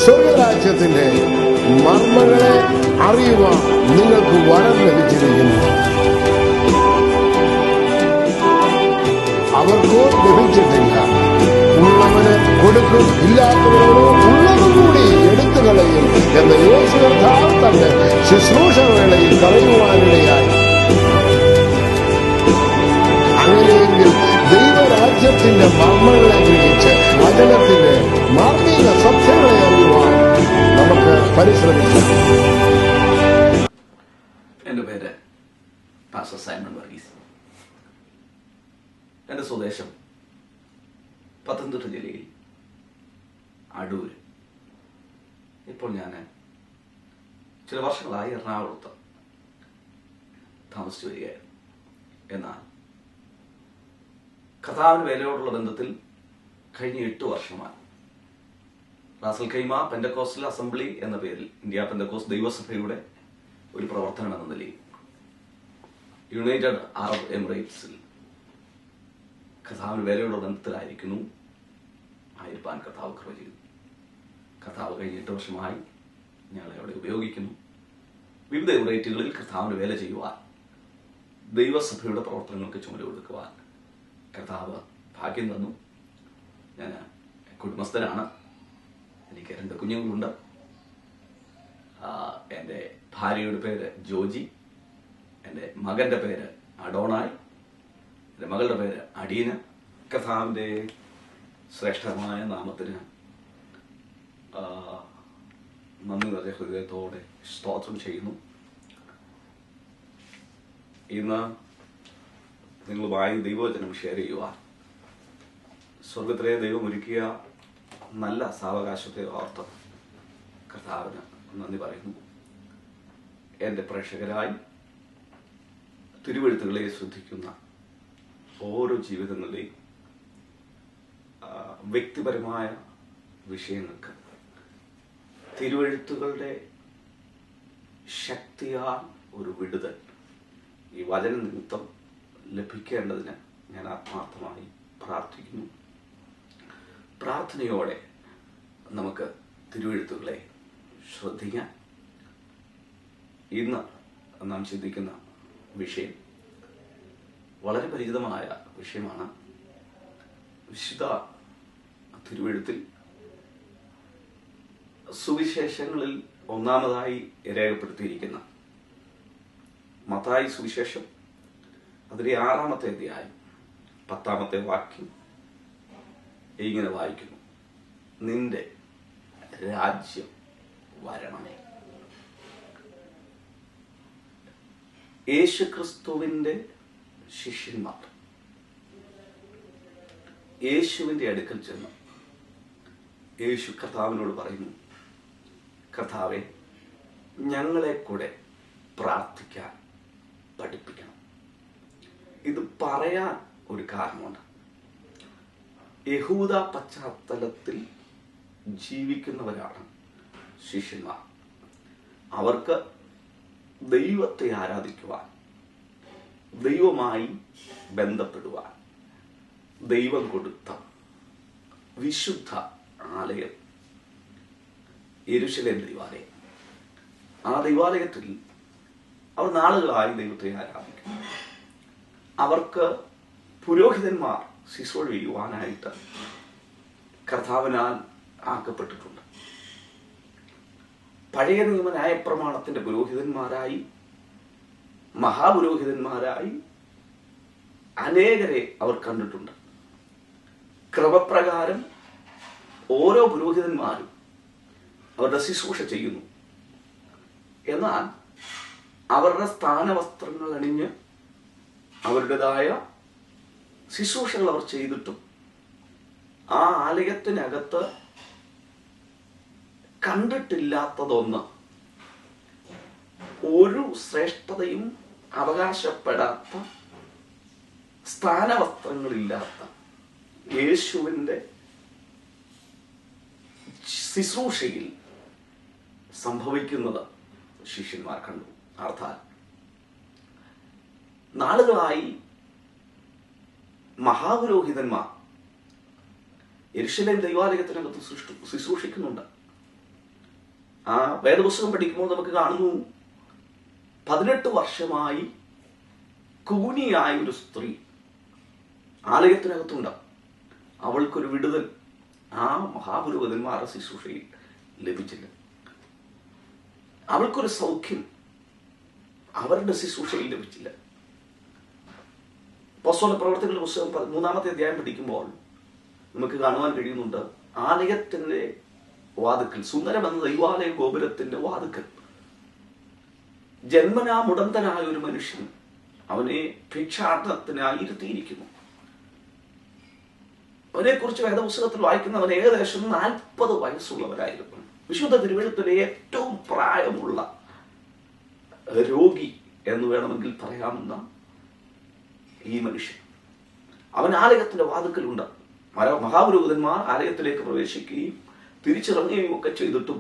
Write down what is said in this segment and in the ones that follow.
സ്വർഗരാജ്യത്തിന്റെ മർമ്മങ്ങളെ അറിയുവാൻ നിങ്ങൾക്ക് വരം ലഭിച്ചിരിക്കുന്നു. അവർക്കോ ലഭിച്ചിട്ടില്ല. ഉള്ളവന് കൊടുക്കും, ഇല്ലാത്തവരോട് ഉള്ളതും കൂടി എടുത്തു കളയും എന്ന് യേശു കർത്താവ് തന്റെ ശുശ്രൂഷ വേളയിൽ പറയുവാനിടയായി. അങ്ങനെയെങ്കിൽ ദൈവരാജ്യത്തിന്റെ മർമ്മങ്ങളെ ഗ്രഹിച്ച് വചനത്തിന്റെ മാർമിക സത്യങ്ങളെ അറിയുവാൻ നമുക്ക് പരിശ്രമിക്കാം. എൻ്റെ പേര് പാസ്റ്റർ സൈമൺ വർഗീസ്. എൻ്റെ സ്വദേശം പത്തനംതിട്ട ജില്ലയിൽ അടൂർ. ഇപ്പോൾ ഞാൻ ചില വർഷങ്ങളായി എറണാകുളത്ത് താമസിച്ചു വരികയായിരുന്നു. എന്നാൽ കർത്താവിന് വേലയോടുള്ള ബന്ധത്തിൽ കഴിഞ്ഞ 8 വർഷമായി റാസൽ ഖൈമ പെന്തക്കോസ്റ്റൽ അസംബ്ലി എന്ന പേരിൽ ഇന്ത്യ പെന്തക്കോസ്റ്റ് ദൈവസഭയുടെ ഒരു പ്രവർത്തനം എന്ന നിലയിൽ യുണൈറ്റഡ് അറബ് എമിറേറ്റ്സിൽ കർത്താവിന് വേലയോടുള്ള ബന്ധത്തിലായിരിക്കുന്നു ആയിരിക്കാൻ കർത്താവ് കൃപ ചെയ്തു. കർത്താവ് കഴിഞ്ഞ 8 വർഷമായി ഞങ്ങളെ അവിടെ ഉപയോഗിക്കുന്നു. വിവിധ എമിറേറ്റുകളിൽ കർത്താവിന് വേല ചെയ്യുവാൻ, ദൈവസഭയുടെ പ്രവർത്തനങ്ങൾക്ക് ചുമല കൊടുക്കുവാൻ കർത്താവ് ഭാഗ്യം തന്നു. ഞാൻ കുടുംബസ്ഥനാണ്. എനിക്ക് 2 കുഞ്ഞുങ്ങളുണ്ട്. എൻ്റെ ഭാര്യയുടെ പേര് ജോജി, എൻ്റെ മകൻ്റെ പേര് അഡോണായി, എൻ്റെ മകളുടെ പേര് അഡീന. കർത്താവിൻ്റെ ശ്രേഷ്ഠമായ നാമത്തിന് നന്ദി നിറഞ്ഞ ഹൃദയത്തോടെ സ്തോത്രം ചെയ്യുന്നു. ഇന്ന് നിങ്ങളുമായി ദൈവവചനം ഷെയർ ചെയ്യുവാൻ സ്വർഗത്തിലെ ദൈവം ഒരുക്കിയ നല്ല സാവകാശത്തെ ഓർത്ത് കർത്താവിന് നന്ദി പറയുന്നു. എൻ്റെ പ്രേക്ഷകരായി തിരുവെഴുത്തുകളെ ശ്രദ്ധിക്കുന്ന ഓരോ ജീവിതങ്ങളുടെയും വ്യക്തിപരമായ വിഷയങ്ങൾക്ക് തിരുവെഴുത്തുകളുടെ ശക്തിയാൽ ഒരു വിടുതൽ ഈ വചന നിമിത്തം ലഭിക്കേണ്ടതിന് ഞാൻ ആത്മാർത്ഥമായി പ്രാർത്ഥിക്കുന്നു. പ്രാർത്ഥനയോടെ നമുക്ക് തിരുവെഴുത്തുകളെ ശ്രദ്ധിക്കാം. ഇന്ന് നാം ചിന്തിക്കുന്ന വിഷയം വളരെ പരിചിതമായ വിഷയമാണ്. വിശുദ്ധ തിരുവെഴുത്തിൽ സുവിശേഷങ്ങളിൽ ഒന്നാമതായി രേഖപ്പെടുത്തിയിരിക്കുന്ന മത്തായി സുവിശേഷം, അതിലെ 6-ാമത്തെ അധ്യായം 10-ാമത്തെ വാക്യം ഇങ്ങനെ വായിക്കുന്നു: നിന്റെ രാജ്യം വരണമേ. യേശുക്രിസ്തുവിന്റെ ശിഷ്യന്മാർ യേശുവിന്റെ അടുക്കൽ ചെന്ന് യേശു കർത്താവിനോട് പറയുന്നു, കർത്താവെ, ഞങ്ങളെ കൂടെ പ്രാർത്ഥിക്കാൻ പഠിപ്പിക്കണം. ഇത് പറയാൻ ഒരു കാരണമുണ്ട്. യഹൂദ പശ്ചാത്തലത്തിൽ ജീവിക്കുന്നവരാണ് ശിഷ്യന്മാർ. അവർക്ക് ദൈവത്തെ ആരാധിക്കുവാൻ, ദൈവമായി ബന്ധപ്പെടുവാൻ ദൈവം കൊടുത്ത വിശുദ്ധ ആലയം യെരൂശലേം ദൈവാലയം. ആ ദൈവാലയത്തിൽ അവർ നാളുകളായി ദൈവത്തെ ആരാധിക്കുന്നു. അവർക്ക് പുരോഹിതന്മാർ ശുശ്രൂഷ ചെയ്യുവാനായിട്ട് കർത്താവിനാൽ ആക്കപ്പെട്ടിട്ടുണ്ട്. പഴയ നിയമ ന്യായപ്രമാണത്തിന്റെ പുരോഹിതന്മാരായി, മഹാപുരോഹിതന്മാരായി അനേകരെ അവർ കണ്ടിട്ടുണ്ട്. ക്രമപ്രകാരം ഓരോ പുരോഹിതന്മാരും അവരുടെ ശുശ്രൂഷ ചെയ്യുന്നു. എന്നാൽ അവരുടെ സ്ഥാനവസ്ത്രങ്ങൾ അണിഞ്ഞ് അവരുടേതായ ശുശ്രൂഷകൾ അവർ ചെയ്തിട്ടും ആ ആലയത്തിനകത്ത് കണ്ടിട്ടില്ലാത്തതൊന്ന്, ഒരു ശ്രേഷ്ഠതയും അവകാശപ്പെടാത്ത, സ്ഥാനവസ്ത്രങ്ങളില്ലാത്ത യേശുവിന്റെ ശുശ്രൂഷയിൽ സംഭവിക്കുന്നത് ശിഷ്യന്മാർ കണ്ടു. അർത്ഥാൽ നാളുകളായി മഹാപുരോഹിതന്മാർ യെരൂശലേം ദൈവാലയത്തിനകത്ത് ശുശ്രൂഷിക്കുന്നുണ്ട്. ആ വേദപുസ്തകം പഠിക്കുമ്പോൾ നമുക്ക് കാണുന്നു 18 വർഷമായി കൂനിയായ ഒരു സ്ത്രീ ആലയത്തിനകത്തുണ്ട്. അവൾക്കൊരു വിടുതൽ ആ മഹാപുരോഹിതന്മാരുടെ ശുശ്രൂഷയിൽ ലഭിച്ചില്ല. അവൾക്കൊരു സൗഖ്യം അവരുടെ ശുശ്രൂഷയിൽ ലഭിച്ചില്ല. അപ്പോസ്തല പ്രവർത്തനങ്ങളുടെ പുസ്തകം 13-ാമത്തെ അധ്യായം പഠിക്കുമ്പോൾ നമുക്ക് കാണുവാൻ കഴിയുന്നുണ്ട്, ആലയത്തിന്റെ വാതുക്കൽ, സുന്ദരമെന്ന ദൈവാലയ ഗോപുരത്തിന്റെ വാതുക്കൽ ജന്മനാ മുടന്തനായ ഒരു മനുഷ്യൻ അവനെ ഭിക്ഷാടനത്തിനായി ഇരുത്തിയിരിക്കുന്നു. അവനെ കുറിച്ച് വേദപുസ്തകത്തിൽ വായിക്കുന്നവൻ ഏകദേശം 40 വയസ്സുള്ളവരായിരുന്നു. വിശുദ്ധ തിരുവെഴുത്തിലെ ഏറ്റവും പ്രായമുള്ള രോഗി എന്ന് വേണമെങ്കിൽ പറയാവുന്ന ഈ മനുഷ്യൻ, അവൻ ആലയത്തിന്റെ വാതുക്കലുണ്ട്. മഹാപുരോഹിതന്മാർ ആലയത്തിലേക്ക് പ്രവേശിക്കുകയും തിരിച്ചിറങ്ങുകയും ഒക്കെ ചെയ്തിട്ടും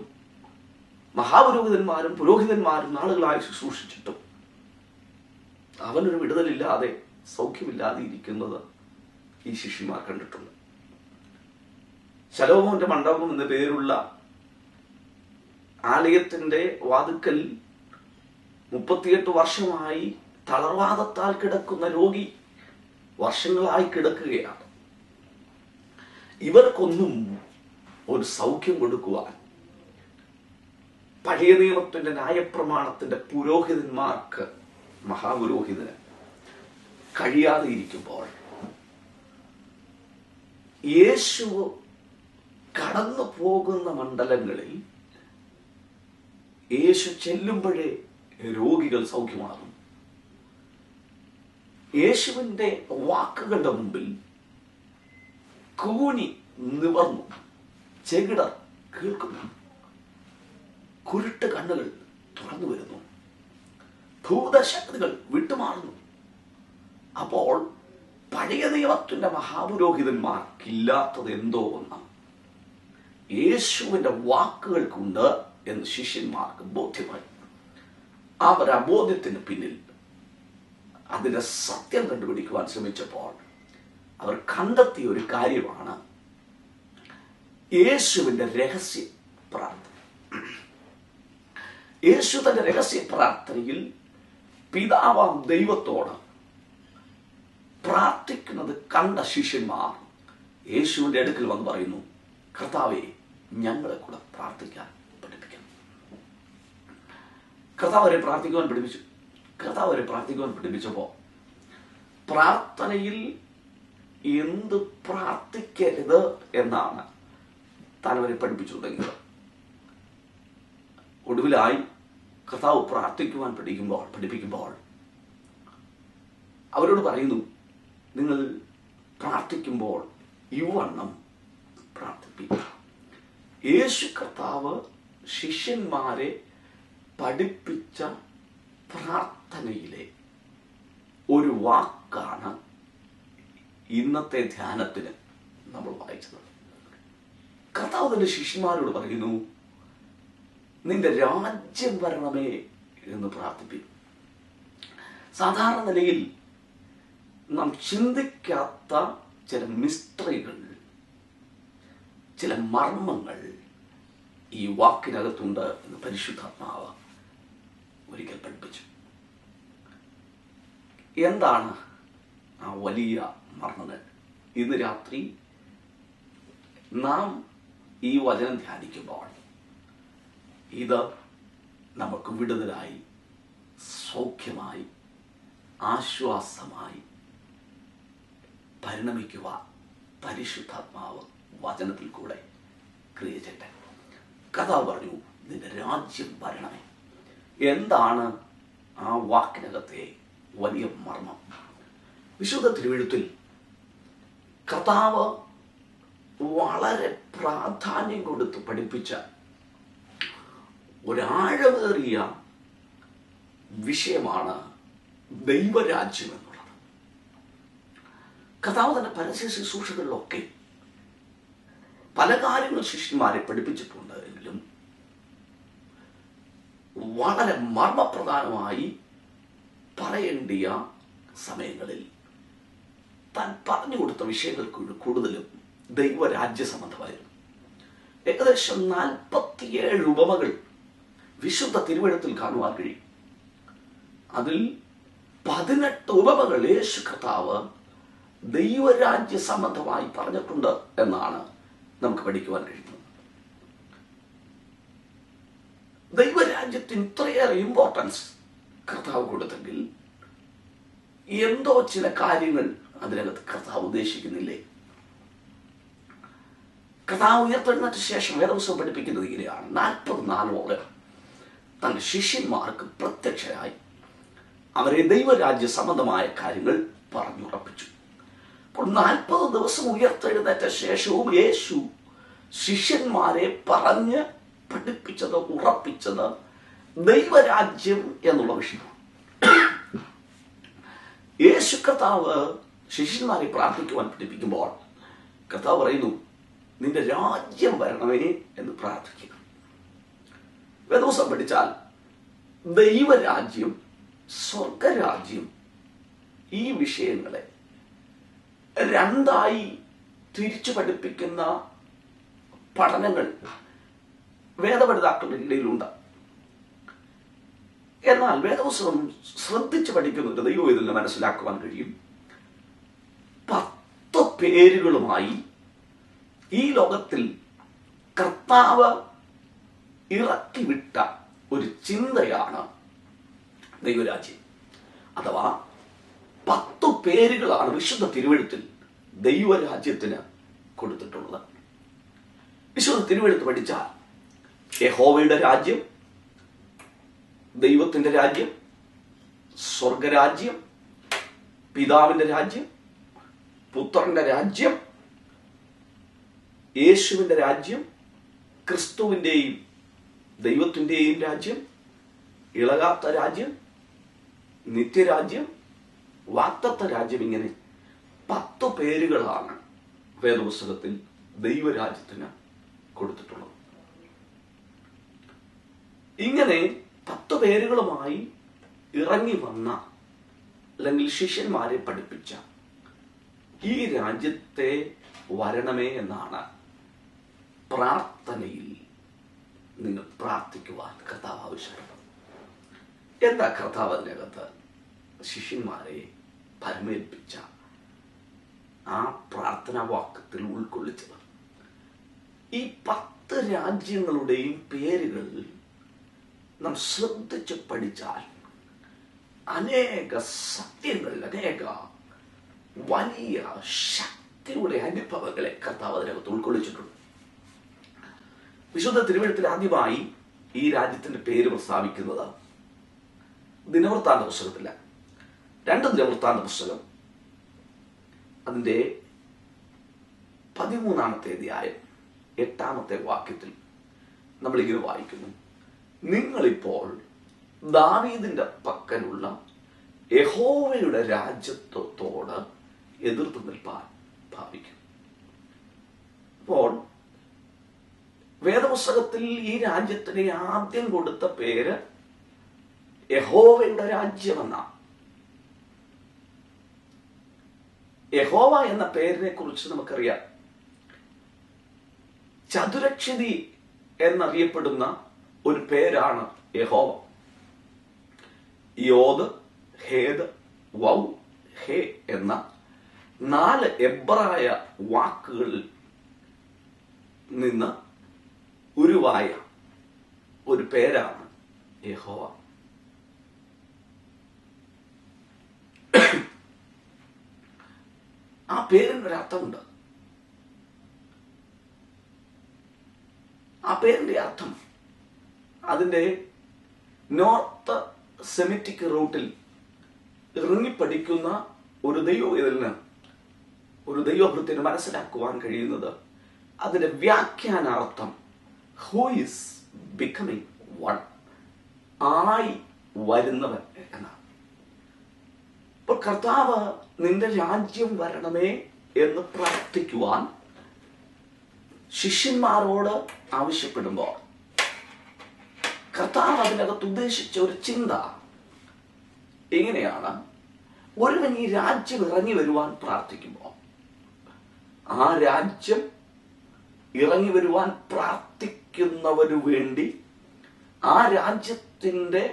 മഹാപുരോഹിതന്മാരും പുരോഹിതന്മാരും നാളുകളായി ശുശ്രൂഷിച്ചിട്ടും അവനൊരു വിടുതലില്ലാതെ സൗഖ്യമില്ലാതെ ഇരിക്കുന്നത് ഈ ശിഷ്യന്മാർ കണ്ടിട്ടുണ്ട്. ശലോമോന്റെ മണ്ഡപം എന്ന പേരുള്ള ആലയത്തിന്റെ വാതുക്കൽ 38 വർഷമായി തളർവാദത്താൽ കിടക്കുന്ന രോഗി വർഷങ്ങളായി കിടക്കുകയാണ്. ഇവർക്കൊന്നും ഒരു സൗഖ്യം കൊടുക്കുവാൻ പഴയ നിയമത്തിന്റെ ന്യായപ്രമാണത്തിന്റെ പുരോഹിതന്മാർക്ക്, മഹാപുരോഹിതന് കഴിയാതെ ഇരിക്കുമ്പോൾ യേശു കടന്നു പോകുന്ന മണ്ഡലങ്ങളിൽ യേശു ചെല്ലുമ്പോഴേ രോഗികൾ സൗഖ്യമാകും. യേശുവിന്റെ വാക്കുകളുടെ മുമ്പിൽ കൂനി നിവർന്നു, ചെകിടർ കേൾക്കുന്നു, കുരുട്ട് കണ്ണുകൾ തുറന്നു വരുന്നു, ഭൂതശക്തികൾ വിട്ടുമാറുന്നു. അപ്പോൾ പഴയ നിയമത്തിന്റെ മഹാപുരോഹിതന്മാർക്കില്ലാത്തത് എന്തോ ഒന്ന് യേശുവിന്റെ വാക്കുകൾക്കുണ്ട് എന്ന് ശിഷ്യന്മാർക്ക് ബോധ്യമായി. അവർ ആ ബോധ്യത്തിന് പിന്നിൽ അതിന്റെ സത്യം കണ്ടുപിടിക്കുവാൻ ശ്രമിച്ചപ്പോൾ അവർ കണ്ടെത്തിയ ഒരു കാര്യമാണ് യേശുവിന്റെ രഹസ്യ പ്രാർത്ഥന. യേശു തന്റെ രഹസ്യ പ്രാർത്ഥനയിൽ പിതാവാം ദൈവത്തോട് പ്രാർത്ഥിക്കുന്നത് കണ്ട ശിഷ്യന്മാർ യേശുവിന്റെ അടുക്കൽ വന്ന് പറയുന്നു, കർത്താവേ, ഞങ്ങളെ കൂടെ പ്രാർത്ഥിക്കാൻ പഠിപ്പിക്കണം. കർത്താവരെ പ്രാർത്ഥിക്കുവാൻ പഠിപ്പിച്ചപ്പോ പ്രാർത്ഥനയിൽ എന്ത് പ്രാർത്ഥിക്കരുത് എന്നാണ് താൻ അവരെ പഠിപ്പിച്ചു തുടങ്ങിയത്. ഒടുവിലായി കർത്താവ് പ്രാർത്ഥിക്കുവാൻ പഠിപ്പിക്കുമ്പോൾ അവരോട് പറയുന്നു, നിങ്ങൾ പ്രാർത്ഥിക്കുമ്പോൾ ഇവണ്ണം പ്രാർത്ഥിപ്പിക്കുക. യേശു കർത്താവ് ശിഷ്യന്മാരെ പഠിപ്പിച്ച പ്രാർത്ഥനയിലെ ഒരു വാക്കാണ് ഇന്നത്തെ ധ്യാനത്തിന് നമ്മൾ വായിച്ചത്. കർത്താവ് തന്റെ ശിഷ്യന്മാരോട് പറയുന്നു, നിന്റെ രാജ്യം വരണമേ എന്ന് പ്രാർത്ഥിപ്പിക്കും. സാധാരണ നിലയിൽ നാം ചിന്തിക്കാത്ത ചില മിസ്റ്ററികൾ, ചില മർമ്മങ്ങൾ ഈ വാക്കിനകത്തുണ്ട് എന്ന് പരിശുദ്ധാത്മാവ് ഒരിക്കൽ പഠിപ്പിച്ചു. എന്താണ് ആ വലിയ മർമ്മങ്ങൾ? ഇന്ന് രാത്രി നാം ഈ വചനം ധ്യാനിക്കുമ്പോൾ ഇത് നമുക്ക് വിടുതലായി, സൗഖ്യമായി, ആശ്വാസമായി പരിണമിക്കുവാൻ പരിശുദ്ധാത്മാവ് വചനത്തിൽ കൂടെ ക്രിയ ചെയ്യട്ടെ. കർത്താവ് പറഞ്ഞു, നിന്റെ രാജ്യം വരണമേ. എന്താണ് ആ വാക്കിനകത്തെ വലിയ മർമ്മം? വിശുദ്ധ തിരുവെഴുത്തിൽ കർത്താവ് വളരെ പ്രാധാന്യം കൊടുത്ത് പഠിപ്പിച്ച ഒരാഴമേറിയ വിഷയമാണ് ദൈവരാജ്യം എന്നുള്ളത്. കർത്താവ് തന്റെ പരസ്യ ശുശ്രൂഷകളിലൊക്കെ പല കാര്യങ്ങൾ ശിഷ്യന്മാരെ പഠിപ്പിച്ചിട്ടുണ്ട് എങ്കിലും വളരെ മർമ്മപ്രധാനമായി പറയേണ്ടിയ സമയങ്ങളിൽ താൻ പറഞ്ഞു കൊടുത്ത വിഷയങ്ങൾക്ക് കൂടുതലും ദൈവരാജ്യ സംബന്ധമായിരുന്നു. ഏകദേശം 47 ഉപമകൾ വിശുദ്ധ തിരുവെഴുത്തിൽ കാണുവാൻ കഴിയും. അതിൽ 18 ഉപമകൾ യേശു കർത്താവ് ദൈവരാജ്യ സംബന്ധമായി പറഞ്ഞിട്ടുണ്ട് എന്നാണ് നമുക്ക് പഠിക്കുവാൻ കഴിയുന്നത്. ദൈവരാജ്യത്തിന് ഇത്രയേറെ ഇമ്പോർട്ടൻസ് കർത്താവ് കൊടുത്തെങ്കിൽ എന്തോ ചില കാര്യങ്ങൾ അതിനകത്ത് കർത്താവ് ഉദ്ദേശിക്കുന്നില്ലേ? കർത്താവ് ഉയർത്തെഴുന്നേറ്റ ശേഷം വേദപുസ്തകം പഠിപ്പിക്കുന്നത് ഇങ്ങനെയാണ്. 40 നാളോളം തന്റെ ശിഷ്യന്മാർക്ക് പ്രത്യക്ഷരായി അവരെ ദൈവരാജ്യ സംബന്ധമായ കാര്യങ്ങൾ പറഞ്ഞുറപ്പിച്ചു. അപ്പോൾ 40 ദിവസം ഉയർത്തെഴുന്നേറ്റ ശേഷവും യേശു ശിഷ്യന്മാരെ പറഞ്ഞ് പഠിപ്പിച്ചത്, ഉറപ്പിച്ചത് ദൈവരാജ്യം എന്നുള്ള വിഷയമാണ്. യേശു കർത്താവ് ശിഷ്യന്മാരെ പ്രാർത്ഥിക്കുവാൻ പഠിപ്പിക്കുമ്പോൾ കർത്താവ് പറയുന്നു, നിന്റെ രാജ്യം വരണമേ എന്ന് പ്രാർത്ഥിക്കുക. വേദപുസ്തകം പഠിച്ചാൽ ദൈവരാജ്യം, സ്വർഗരാജ്യം, ഈ വിഷയങ്ങളെ രണ്ടായി തിരിച്ചു പഠിപ്പിക്കുന്ന പഠനങ്ങൾ വേദപഠിതാക്കളുടെ ഇടയിലുണ്ട്. എന്നാൽ വേദപുസ്തകം ശ്രദ്ധിച്ച് പഠിക്കുന്ന ദൈവം ഇതിൽ മനസ്സിലാക്കുവാൻ കഴിയും. 10 പേരുകളുമായി ഈ ലോകത്തിൽ കർത്താവ് ഇറക്കിവിട്ട ഒരു ചിന്തയാണ് ദൈവരാജ്യം. അഥവാ 10 പേരുകളാണ് വിശുദ്ധ തിരുവെഴുത്തിൽ ദൈവരാജ്യത്തിന് കൊടുത്തിട്ടുള്ളത്. വിശുദ്ധ തിരുവെഴുത്ത് പഠിച്ചാൽ യഹോവയുടെ രാജ്യം, ദൈവത്തിന്റെ രാജ്യം, സ്വർഗരാജ്യം, പിതാവിന്റെ രാജ്യം, പുത്രന്റെ രാജ്യം, യേശുവിന്റെ രാജ്യം, ക്രിസ്തുവിന്റെയും ദൈവത്തിന്റെയും രാജ്യം, ഇളകാത്ത രാജ്യം, നിത്യരാജ്യം, വാഗ്ദത്ത രാജ്യം, ഇങ്ങനെ 10 പേരുകളാണ് വേദപുസ്തകത്തിൽ ദൈവരാജ്യത്തിന് കൊടുത്തിട്ടുള്ളത്. ഇങ്ങനെ 10 പേരുകളുമായി ഇറങ്ങി വന്ന അല്ലെങ്കിൽ ശിഷ്യന്മാരെ പഠിപ്പിച്ച ഈ രാജ്യത്തെ വരണമേ എന്നാണ് പ്രാർത്ഥനയിൽ നിങ്ങൾ പ്രാർത്ഥിക്കുവാൻ കർത്താവ് ആവശ്യപ്പെട്ടത്. എന്താ കർത്താവ് അതിനകത്ത് ശിഷ്യന്മാരെ പരമേൽപ്പിച്ച ആ പ്രാർത്ഥനാ വാക്യത്തിൽ ഉൾക്കൊള്ളിച്ചത്? ഈ 10 രാജ്യങ്ങളുടെയും പേരുകൾ നാം ശ്രദ്ധിച്ച് പഠിച്ചാൽ അനേക സത്യങ്ങൾ, അനേക വലിയ ശക്തിയുടെ അനുഭവങ്ങളെ കർത്താവ് അതിനകത്ത് ഉൾക്കൊള്ളിച്ചിട്ടുണ്ട്. വിശുദ്ധ തിരുവെഴുത്തിൽ ആദ്യമായി ഈ രാജ്യത്തിന്റെ പേര് പ്രസ്താവിക്കുന്നത് ദിനവൃത്താന്ത പുസ്തകത്തില്ല. 2 ദിനവൃത്താന്ത പുസ്തകം അതിന്റെ 13-ാമത്തെ അധ്യായം 8-ാമത്തെ വാക്യത്തിൽ നമ്മളിങ്ങനെ വായിക്കുന്നു, നിങ്ങളിപ്പോൾ ദാവീദിന്റെ പക്കലുള്ള യഹോവയുടെ രാജ്യത്വത്തോട് എതിർത്ത് നിൽപ്പാൻ ഭാവിക്കും. അപ്പോൾ വേദപുസ്തകത്തിൽ ഈ രാജ്യത്തിന് ആദ്യം കൊടുത്ത പേര് യഹോവയുടെ രാജ്യമെന്നാണ്. യഹോവ എന്ന പേരിനെ കുറിച്ച് നമുക്കറിയാം. ചതുരക്ഷതി എന്നറിയപ്പെടുന്ന ഒരു പേരാണ് യഹോവ. യോദ്, ഹേദ്, വൗ, ഹേ എന്ന 4 എബ്രായ വാക്കുകളിൽ നിന്ന് ഉരുവായ ഒരു പേരാണ് യഹോവ. ആ പേരിന് ഒരു അർത്ഥമുണ്ട്. ആ പേരിന്റെ അർത്ഥം അതിന്റെ നോർത്ത് സെമിറ്റിക് റൂട്ടിൽ ഇറങ്ങിപ്പടിക്കുന്ന ഒരു ദൈവത്തിന്, ഒരു ദൈവഭൃത്തിന് മനസ്സിലാക്കുവാൻ കഴിയുന്നത് അതിന്റെ വ്യാഖ്യാനാർത്ഥം ഹൂ ഈസ് ബിക്കമിങ് വൺ, ആയി വരുന്നവൻ എന്നാണ്. ഇപ്പോൾ കർത്താവ് നിന്റെ രാജ്യം വരണമേ എന്ന് പ്രാർത്ഥിക്കുവാൻ ശിഷ്യന്മാരോട് ആവശ്യപ്പെടുമ്പോൾ കർത്താവ് അതിനകത്ത് ഉദ്ദേശിച്ച ഒരു ചിന്ത എങ്ങനെയാണ്? ഒരുവൻ ഈ രാജ്യം ഇറങ്ങി വരുവാൻ പ്രാർത്ഥിക്കുമ്പോൾ ആ രാജ്യം ഇറങ്ങി വരുവാൻ പ്രാർത്ഥിക്കുന്നവനു വേണ്ടി ആ രാജ്യത്തിൻ്റെ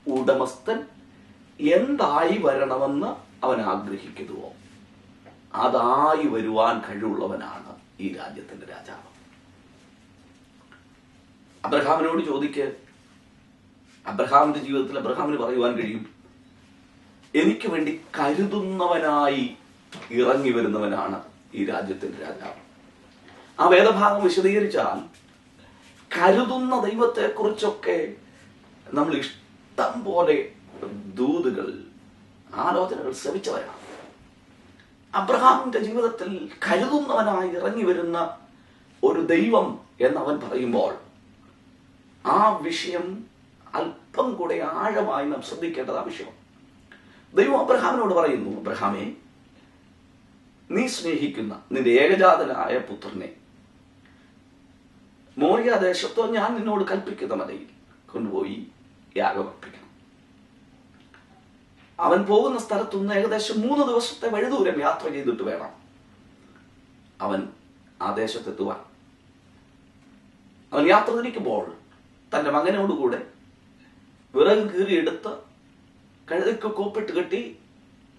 ഉടമസ്ഥൻ എന്തായി വരണമെന്ന് അവൻ ആഗ്രഹിക്കുന്നുവോ അതായി വരുവാൻ കഴിവുള്ളവനാണ് ഈ രാജ്യത്തിന്റെ രാജാവ്. അബ്രഹാമിനോട് ചോദിക്ക്, അബ്രഹാമിന്റെ ജീവിതത്തിൽ അബ്രഹാമിന് പറയുവാൻ കഴിയും, എനിക്ക് വേണ്ടി കരുതുന്നവനായി ഇറങ്ങി വരുന്നവനാണ് ഈ രാജ്യത്തിന്റെ രാജാവ്. ആ വേദഭാഗം വിശദീകരിച്ചാൽ കരുതുന്ന ദൈവത്തെക്കുറിച്ചൊക്കെ നമ്മൾ ഇഷ്ടം പോലെ ദൂതുകൾ, ആലോചനകൾ ശ്രമിച്ചവരാണ്. അബ്രഹാമിന്റെ ജീവിതത്തിൽ കരുതുന്നവനായി ഇറങ്ങി വരുന്ന ഒരു ദൈവം എന്നവൻ പറയുമ്പോൾ ആ വിഷയം അല്പം കൂടെ ആഴമായി നാം ശ്രദ്ധിക്കേണ്ടത് ആ വിഷയം. ദൈവം അബ്രഹാമിനോട് പറയുന്നു, അബ്രഹാമേ, നീ സ്നേഹിക്കുന്ന നിന്റെ ഏകജാതനായ പുത്രനെ മോറിയ ദേശത്തോ ഞാൻ നിന്നോട് കൽപ്പിക്കുന്ന മലയിൽ കൊണ്ടുപോയി യാഗമർപ്പിക്കണം. അവൻ പോകുന്ന സ്ഥലത്തുനിന്ന് ഏകദേശം 3 ദിവസത്തെ വഴിദൂരം യാത്ര ചെയ്തിട്ട് വേണം അവൻ ആ ദേശത്തെത്തുവാൻ. അവൻ യാത്ര തിരിക്കുമ്പോൾ തന്റെ മകനോടുകൂടെ വിറക് കീറിയെടുത്ത് കഴുതയ്ക്ക് കോപ്പിട്ട് കെട്ടി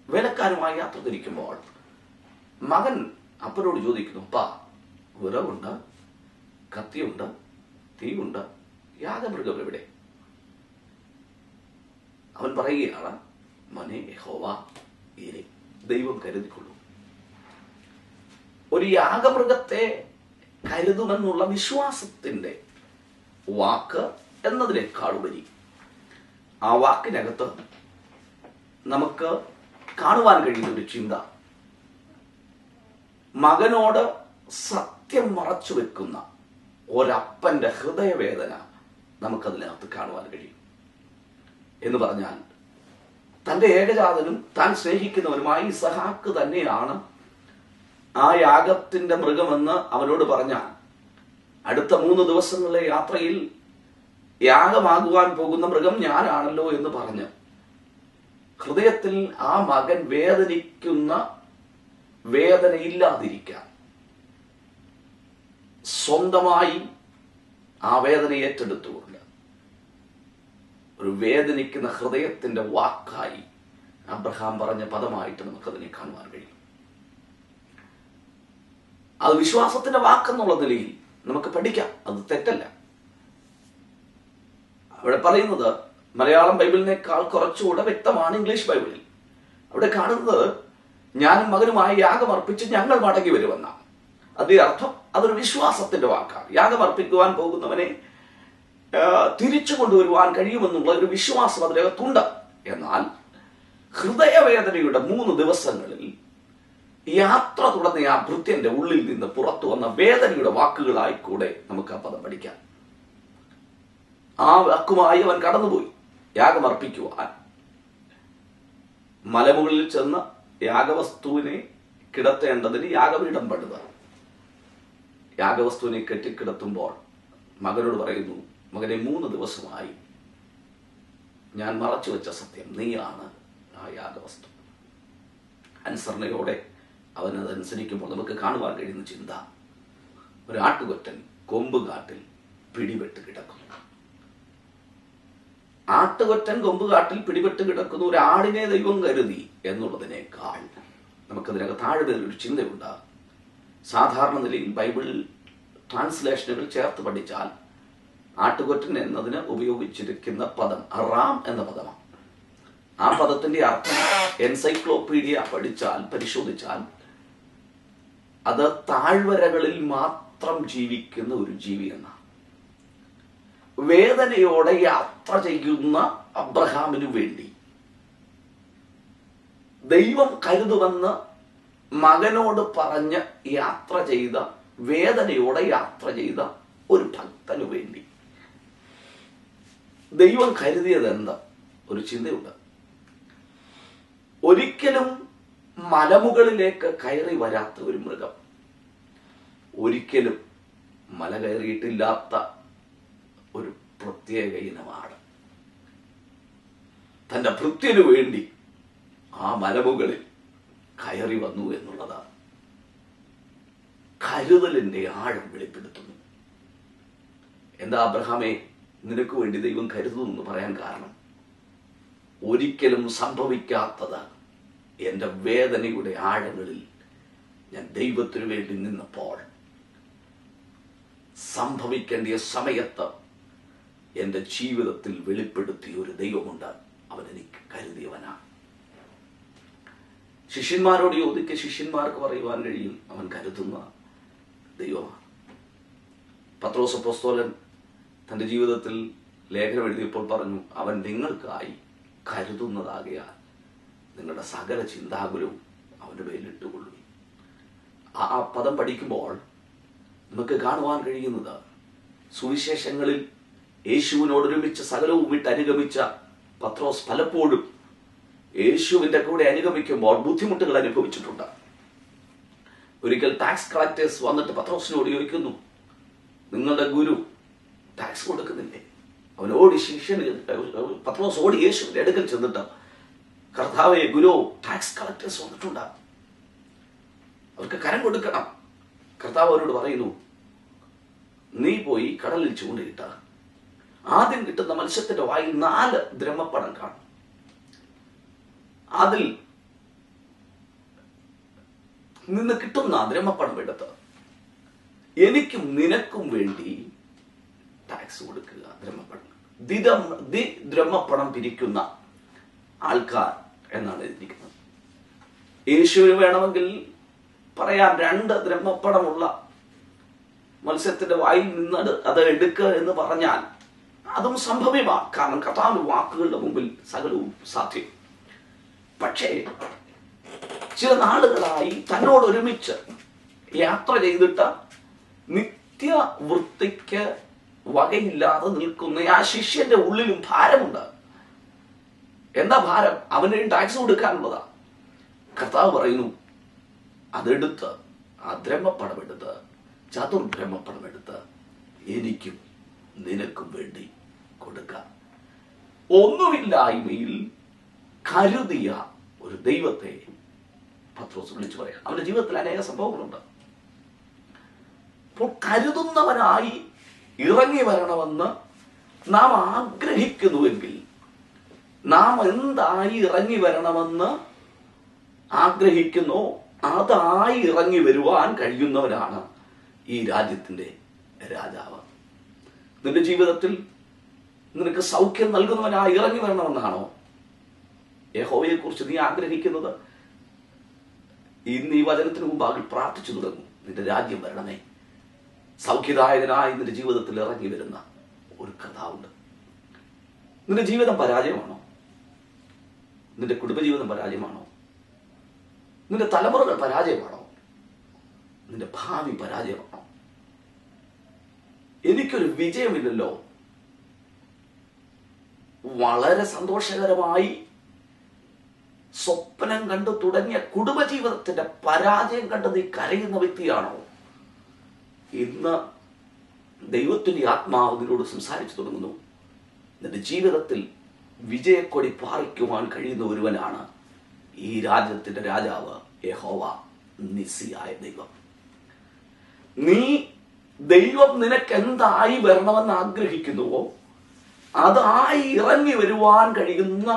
വേലക്കാരുമായി യാത്ര തിരിക്കുമ്പോൾ മകൻ അപ്പനോട് ചോദിക്കുന്നു, അപ്പാ, വിറവുണ്ട്, കത്തിയുണ്ട്, തീയുണ്ട്, യാഗമൃഗം എവിടെ? അവൻ പറയുകയാണ്, മോനെ, യഹോവ ഇനി ദൈവം കരുതിക്കൊള്ളൂ. ഒരു യാഗമൃഗത്തെ കരുതുമെന്നുള്ള വിശ്വാസത്തിന്റെ വാക്ക് എന്നതിനേക്കാൾ ഉപരി ആ വാക്കിനകത്ത് നമുക്ക് കാണുവാൻ കഴിയുന്ന ഒരു ചിന്ത, മകനോട് സത്യം മറച്ചു വെക്കുന്ന ഒരപ്പന്റെ ഹൃദയവേദന നമുക്കതിനകത്ത് കാണുവാൻ കഴിയും. എന്ന് പറഞ്ഞാൽ തന്റെ ഏകജാതനും താൻ സ്നേഹിക്കുന്നവനുമായി ഇസഹാക്ക് തന്നെയാണ് ആ യാഗത്തിന്റെ മൃഗമെന്ന് അവനോട് പറഞ്ഞാൽ അടുത്ത 3 ദിവസങ്ങളിലെ യാത്രയിൽ യാഗമാകുവാൻ പോകുന്ന മൃഗം ഞാനാണല്ലോ എന്ന് പറഞ്ഞ് ഹൃദയത്തിൽ ആ മകൻ വേദനിക്കുന്ന വേദനയില്ലാതിരിക്കാൻ സ്വന്തമായി ആ വേദന ഏറ്റെടുത്തുകൊണ്ട് ഒരു വേദനിക്കുന്ന ഹൃദയത്തിന്റെ വാക്കായി അബ്രഹാം പറഞ്ഞ പദമായിട്ട് നമുക്കതിനെ കാണുവാൻ കഴിയും. അത് വിശ്വാസത്തിന്റെ വാക്കെന്നുള്ള നിലയിൽ നമുക്ക് പഠിക്കാം, അത് തെറ്റല്ല. അവിടെ പറയുന്നത് മലയാളം ബൈബിളിനേക്കാൾ കുറച്ചുകൂടെ വ്യക്തമാണ് ഇംഗ്ലീഷ് ബൈബിളിൽ. അവിടെ കാണുന്നത് ഞാനും മകനുമായി യാഗമർപ്പിച്ച് ഞങ്ങൾ മടങ്ങി വരുമെന്നാണ്. അതിന്റെ അർത്ഥം അതൊരു വിശ്വാസത്തിന്റെ വാക്കാണ്. യാഗമർപ്പിക്കുവാൻ പോകുന്നവനെ തിരിച്ചു കൊണ്ടുവരുവാൻ കഴിയുമെന്നുള്ള ഒരു വിശ്വാസം അതിനകത്തുണ്ട്. എന്നാൽ ഹൃദയവേദനയുടെ 3 ദിവസങ്ങളിൽ യാത്ര തുടർന്ന ആ ഭൃത്യന്റെ ഉള്ളിൽ നിന്ന് പുറത്തു വന്ന വേദനയുടെ വാക്കുകളായി കൂടെ നമുക്ക് ആ പദം പഠിക്കാം. ആ വാക്കുമായി അവൻ കടന്നുപോയി യാഗമർപ്പിക്കുവാൻ. മലമുകളിൽ ചെന്ന് യാഗവസ്തുവിനെ കിടത്തേണ്ടതിന് യാഗപീഠം പണിത് യാഗവസ്തുവിനെ കെട്ടിക്കിടത്തുമ്പോൾ മകനോട് പറയുന്നു, മകനെ, 3 ദിവസമായി ഞാൻ മറച്ചു വെച്ച സത്യം നീയാണ് ആ യാഗവസ്തു. അനുസരണയോടെ അവനതനുസരിക്കുമ്പോൾ നമുക്ക് കാണുവാൻ കഴിയുന്ന ചിന്ത, ഒരാട്ടുകൊറ്റൻ കൊമ്പുകാട്ടിൽ പിടിപെട്ട് കിടക്കുന്നു. ആട്ടുകൊറ്റൻ കൊമ്പുകാട്ടിൽ പിടിപെട്ട് കിടക്കുന്ന ഒരാടിനെ ദൈവം കരുതി എന്നുള്ളതിനേക്കാൾ നമുക്കതിനകത്ത് താഴ്വേറൊരു ചിന്തയുണ്ട്. സാധാരണ നിലയിൽ ബൈബിൾ ട്രാൻസ്ലേഷനുകൾ ചേർത്ത് പഠിച്ചാൽ ആട്ടുകൊറ്റൻ എന്നതിന് ഉപയോഗിച്ചിരിക്കുന്ന പദം റാം എന്ന പദമാണ്. ആ പദത്തിന്റെ അർത്ഥം എൻസൈക്ലോപീഡിയ പരിശോധിച്ചാൽ അത് താഴ്വരകളിൽ മാത്രം ജീവിക്കുന്ന ഒരു ജീവി എന്നാണ്. വേദനയോടെ യാത്ര ചെയ്യുന്ന അബ്രഹാമിനു വേണ്ടി ദൈവം കരുതുമെന്ന് മകനോട് പറഞ്ഞ് യാത്ര ചെയ്ത, വേദനയോടെ യാത്ര ചെയ്ത ഒരു ഭക്തനു വേണ്ടി ദൈവം കരുതിയത് എന്താ? ഒരു ചിന്തയുണ്ട്. ഒരിക്കലും മലമുകളിലേക്ക് കയറി വരാത്ത ഒരു മൃഗം, ഒരിക്കലും മല കയറിയിട്ടില്ലാത്ത ഒരു പ്രത്യേക ഇനമാണ്. തന്റെ ഭൃത്യനു വേണ്ടി ആ മലമുകളിൽ കയറി വന്നു എന്നുള്ളതാണ് കരുതലിന്റെ ആഴം വെളിപ്പെടുത്തുന്നു. എന്താ അബ്രഹാമേ, നിനക്ക് വേണ്ടി ദൈവം കരുതുന്നു എന്ന് പറയാൻ കാരണം, ഒരിക്കലും സംഭവിക്കാത്തത് എൻ്റെ വേദനയുടെ ആഴങ്ങളിൽ ഞാൻ ദൈവത്തിനു വേണ്ടി നിന്നപ്പോൾ സംഭവിക്കേണ്ട സമയത്ത് എൻ്റെ ജീവിതത്തിൽ വെളിപ്പെടുത്തിയ ഒരു ദൈവമുണ്ട്. അവൻ എനിക്ക് കരുതിയവനാണ്. ശിഷ്യന്മാരോട് ചോദിക്കുക, ശിഷ്യന്മാർക്ക് പറയുവാൻ കഴിയും അവൻ കരുതുന്ന ദൈവമാണ്. പത്രോസ് അപ്പോസ്തലൻ തൻ്റെ ജീവിതത്തിൽ ലേഖനം എഴുതിയപ്പോൾ പറഞ്ഞു, അവൻ നിങ്ങൾക്കായി കരുതുന്നതാകയാൽ നിങ്ങളുടെ സകല ചിന്താകുലവും അവൻ്റെ മേലിട്ടുകൊള്ളും. ആ പദം പഠിക്കുമ്പോൾ നമുക്ക് കാണുവാൻ കഴിയുന്നത്, സുവിശേഷങ്ങളിൽ യേശുവിനോടൊരുമിച്ച് സകലവും വിട്ട് അനുഗമിച്ച പത്രോസ് പലപ്പോഴും യേശുവിൻ്റെ കൂടെ അനുഗമിക്കുമ്പോൾ ബുദ്ധിമുട്ടുകൾ അനുഭവിച്ചിട്ടുണ്ട്. ഒരിക്കൽ ടാക്സ് കളക്ടേഴ്സ് വന്നിട്ട് പത്രോസിനോട് ചോദിക്കുന്നു, നിങ്ങളുടെ ഗുരു ടാക്സ് കൊടുക്കുന്നില്ലേ? അവനോട് പത്രോസ് ഓടി യേശുവിന്റെ അടുക്കൽ ചെന്നിട്ട്, കർത്താവേ, ഗുരു, ടാക്സ് കളക്ടേഴ്സ് വന്നിട്ടുണ്ട്, അവർക്ക് കരം കൊടുക്കണം. കർത്താവ് അവരോട് പറയുന്നു, നീ പോയി കടലിൽ ചൂണ്ടയിട്ട ആദ്യം കിട്ടുന്ന മത്സ്യത്തിന്റെ വായിൽ 4 ദ്രഹ്മപ്പണം കാണും. അതിൽ നിന്ന് കിട്ടുന്ന ദ്രഹ്മപ്പണം എടുത്ത് എനിക്കും നിനക്കും വേണ്ടി ടാക്സ് കൊടുക്കുക. ദ്രഹ്മപ്പണം പിരിക്കുന്ന ആൾക്കാർ എന്നാണ് എഴുതിയിരിക്കുന്നത്. യേശുവിന് വേണമെങ്കിൽ പറയാൻ 2 ദ്രഹ്മപ്പണമുള്ള മത്സ്യത്തിന്റെ വായിൽ നിന്ന് അത് എടുക്കുക എന്ന് പറഞ്ഞാൽ അതും സംഭവ്യമാണ്. കാരണം കർത്താവിന്റെ വാക്കുകളുടെ മുമ്പിൽ സകലവും സാധ്യം. പക്ഷേ ചില നാളുകളായി തന്നോട് ഒരുമിച്ച് യാത്ര ചെയ്തിട്ട് നിത്യവൃത്തിക്ക് വകയില്ലാതെ നിൽക്കുന്ന ആ ശിഷ്യന്റെ ഉള്ളിലും ഭാരമുണ്ട്. എന്താ ഭാരം? അവന് ടാക്സ് കൊടുക്കാനുള്ളതാ. കർത്താവ് പറയുന്നു, അതെടുത്ത്, ആ ദ്രഹ്മപ്പണം എടുത്ത്, ചതുർദ്രഹ്മപ്പണം എടുത്ത് എനിക്കും നിനക്കും വേണ്ടി കൊടുക്കാം. ഒന്നുമില്ലായ്മയിൽ കരുതിയ ഒരു ദൈവത്തെ പത്രോസ് വിളിച്ചു പറയാം. അവന്റെ ജീവിതത്തിൽ അനേക സംഭവങ്ങളുണ്ട്. അപ്പോൾ കരുതുന്നവനായി ഇറങ്ങി വരണമെന്ന് നാം ആഗ്രഹിക്കുന്നുവെങ്കിൽ, നാം എന്തായി ഇറങ്ങി വരണമെന്ന് ആഗ്രഹിക്കുന്നോ അതായി ഇറങ്ങി വരുവാൻ കഴിയുന്നവനാണ് ഈ രാജ്യത്തിന്റെ രാജാവ്. നിന്റെ ജീവിതത്തിൽ നിനക്ക് സൗഖ്യം നൽകുന്നവനായി ഇറങ്ങി വരണമെന്നാണോ യഹോവയെ കുറിച്ച് നീ ആഗ്രഹിക്കുന്നത്? ഇന്ന് ഈ വചനത്തിന് മുമ്പാകിൽ പ്രാർത്ഥിച്ചു തുടങ്ങും, നിന്റെ രാജ്യം വരണമേ. സൗഖ്യദായകനായി നിന്റെ ജീവിതത്തിൽ ഇറങ്ങി വരുന്ന ഒരു കഥാവുണ്ട്. നിന്റെ ജീവിതം പരാജയമാണോ? നിന്റെ കുടുംബജീവിതം പരാജയമാണോ? നിന്റെ തലമുറകൾ പരാജയമാണോ? നിന്റെ ഭാവി പരാജയമാണോ? എനിക്കൊരു വിജയമില്ലല്ലോ. വളരെ സന്തോഷകരമായി സ്വപ്നം കണ്ടു തുടങ്ങിയ കുടുംബജീവിതത്തിന്റെ പരാജയം കണ്ട് നീ കരയുന്ന വ്യക്തിയാണോ? ഇന്ന് ദൈവത്തിന്റെ ആത്മാവ് നിന്നോട് സംസാരിച്ചു തുടങ്ങുന്നു. നിന്റെ ജീവിതത്തിൽ വിജയക്കൊടി പാറിക്കുവാൻ കഴിയുന്ന ഒരുവനാണ് ഈ രാജ്യത്തിന്റെ രാജാവ് യഹോവ, നിസ്സിയായ ദൈവം. നീ ദൈവം നിനക്ക് എന്തായി വരണമെന്ന് ആഗ്രഹിക്കുന്നുവോ അതായി ഇറങ്ങി വരുവാൻ കഴിയുന്ന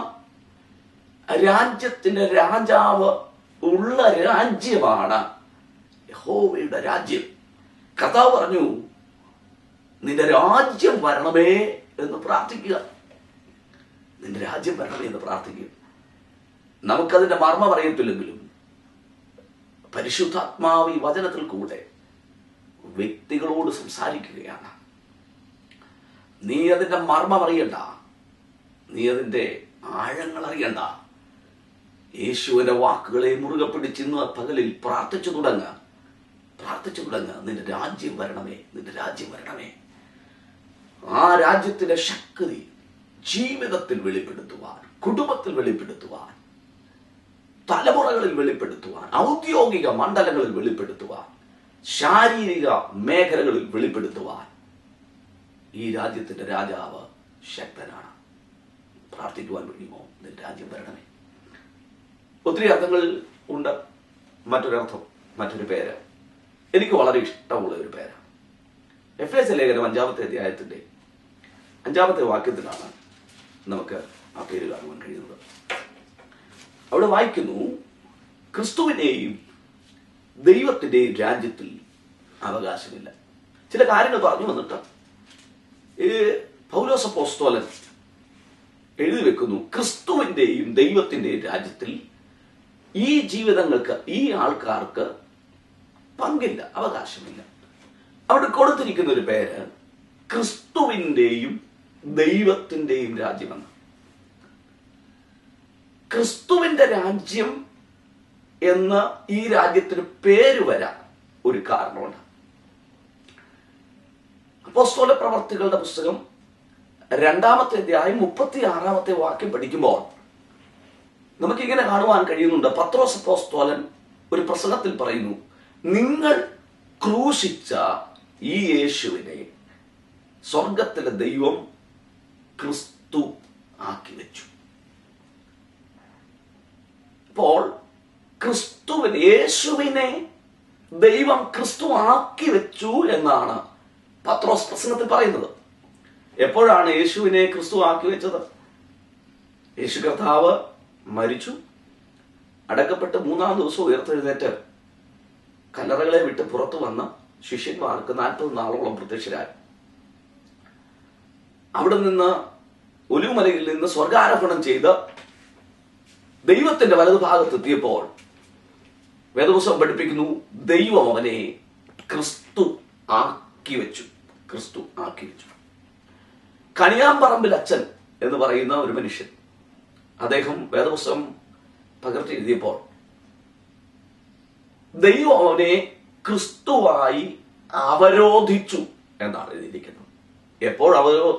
രാജ്യത്തിന്റെ രാജാവ് ഉള്ള രാജ്യമാണ് യഹോവയുടെ രാജ്യം. കർത്താവ് പറഞ്ഞു, നിന്റെ രാജ്യം വരണമേ എന്ന് പ്രാർത്ഥിക്കുക. നിന്റെ രാജ്യം വരണമേ എന്ന് പ്രാർത്ഥിക്കുക. നമുക്കതിന്റെ മർമ്മം അറിയത്തില്ലെങ്കിലും പരിശുദ്ധാത്മാവ് ഈ വചനത്തിൽ കൂടെ വ്യക്തികളോട് സംസാരിക്കുകയാണ്. നീ അതിന്റെ മർമ്മം അറിയണ്ട, നീ അതിന്റെ ആഴങ്ങൾ അറിയണ്ട. യേശുവിന്റെ വാക്കുകളെ മുറുകെ പിടിച്ചിന്ന് പകലിൽ പ്രാർത്ഥിച്ചു തുടങ്ങുക. നിന്റെ രാജ്യം വരണമേ, നിന്റെ രാജ്യം വരണമേ. ആ രാജ്യത്തിന്റെ ശക്തി ജീവിതത്തിൽ വെളിപ്പെടുത്തുവാൻ, കുടുംബത്തിൽ വെളിപ്പെടുത്തുവാൻ, തലമുറകളിൽ വെളിപ്പെടുത്തുവാൻ, ഔദ്യോഗിക മണ്ഡലങ്ങളിൽ വെളിപ്പെടുത്തുവാൻ, ശാരീരിക മേഖലകളിൽ വെളിപ്പെടുത്തുവാൻ ഈ രാജ്യത്തിന്റെ രാജാവ് ശക്തനാണ്. പ്രാർത്ഥിക്കുവാൻ കഴിയുമോ? നിന്റെ രാജ്യം വരണമേ. ഒത്തിരി അർത്ഥങ്ങൾ ഉണ്ട്. മറ്റൊരർത്ഥം, മറ്റൊരു പേര് എനിക്ക് വളരെ ഇഷ്ടമുള്ള ഒരു പേരാണ്. എഫേസ്യ ലേഖനം 5-ാമത്തെ അധ്യായത്തിന്റെ 5-ാമത്തെ വാക്യത്തിലാണ് നമുക്ക് ആ പേര് കാണുവാൻ കഴിയുന്നത്. അവിടെ വായിക്കുന്നു, ക്രിസ്തുവിനെയും ദൈവത്തിന്റെയും രാജ്യത്തിൽ അവകാശമില്ല. ചില കാര്യങ്ങൾ പറഞ്ഞു വന്നിട്ട് പൗലോസ് അപ്പോസ്തലൻ എഴുതി വെക്കുന്നു, ക്രിസ്തുവിന്റെയും ദൈവത്തിന്റെയും രാജ്യത്തിൽ ഈ ജീവിതങ്ങൾക്ക്, ഈ ആൾക്കാർക്ക് പങ്കില്ല, അവകാശമില്ല. അവിടെ കൊടുത്തിരിക്കുന്ന ഒരു പേര് ക്രിസ്തുവിന്റെയും ദൈവത്തിന്റെയും രാജ്യമെന്ന്. ക്രിസ്തുവിന്റെ രാജ്യം എന്ന് ഈ രാജ്യത്തിന് പേര് വരാൻ ഒരു കാരണമുണ്ട്. അപ്പോസ്തല പ്രവർത്തികളുടെ പുസ്തകം 2-ാമത്തെ അധ്യായം 36-ാമത്തെ വാക്യം പഠിക്കുമ്പോൾ നമുക്കിങ്ങനെ കാണുവാൻ കഴിയുന്നുണ്ട്. പത്രോസ് അപ്പോസ്തലൻ ഒരു പ്രസംഗത്തിൽ പറയുന്നു, നിങ്ങൾ ക്രൂശിച്ച ഈ യേശുവിനെ സ്വർഗത്തിലെ ദൈവം ക്രിസ്തു ആക്കി വെച്ചു. അപ്പോൾ ക്രിസ്തുവിനെ, യേശുവിനെ ദൈവം ക്രിസ്തു ആക്കി വെച്ചു എന്നാണ് പത്രോസ് പ്രസംഗത്തിൽ പറയുന്നത്. എപ്പോഴാണ് യേശുവിനെ ക്രിസ്തു ആക്കി വെച്ചത്? യേശു കർത്താവ് മരിച്ചു, അടക്കപ്പെട്ട് 3-ാം ദിവസം ഉയർത്തെഴുന്നേറ്റ് കല്ലറകളെ വിട്ട് പുറത്തു വന്ന ശിഷ്യന്മാർക്ക് 40 നാളോളം പ്രത്യക്ഷരായി. അവിടെ നിന്ന് ഒലിവുമലയിൽ നിന്ന് സ്വർഗാരോഹണം ചെയ്ത് ദൈവത്തിന്റെ വലതുഭാഗത്തെത്തിയപ്പോൾ വേദപുസ്തകം പഠിപ്പിക്കുന്നു, ദൈവം അവനെ ക്രിസ്തു ആക്കി വെച്ചു. ക്രിസ്തു ആക്കി വെച്ചു. കണിയാമ്പറമ്പിൽ അച്ഛൻ എന്ന് പറയുന്ന ഒരു മനുഷ്യൻ, അദ്ദേഹം വേദപുസ്തകം പകർത്തി എഴുതിയപ്പോൾ ദൈവം അവനെ ക്രിസ്തുവായി അവരോധിച്ചു എന്നാണ് എഴുതിയിരിക്കുന്നത്. എപ്പോൾ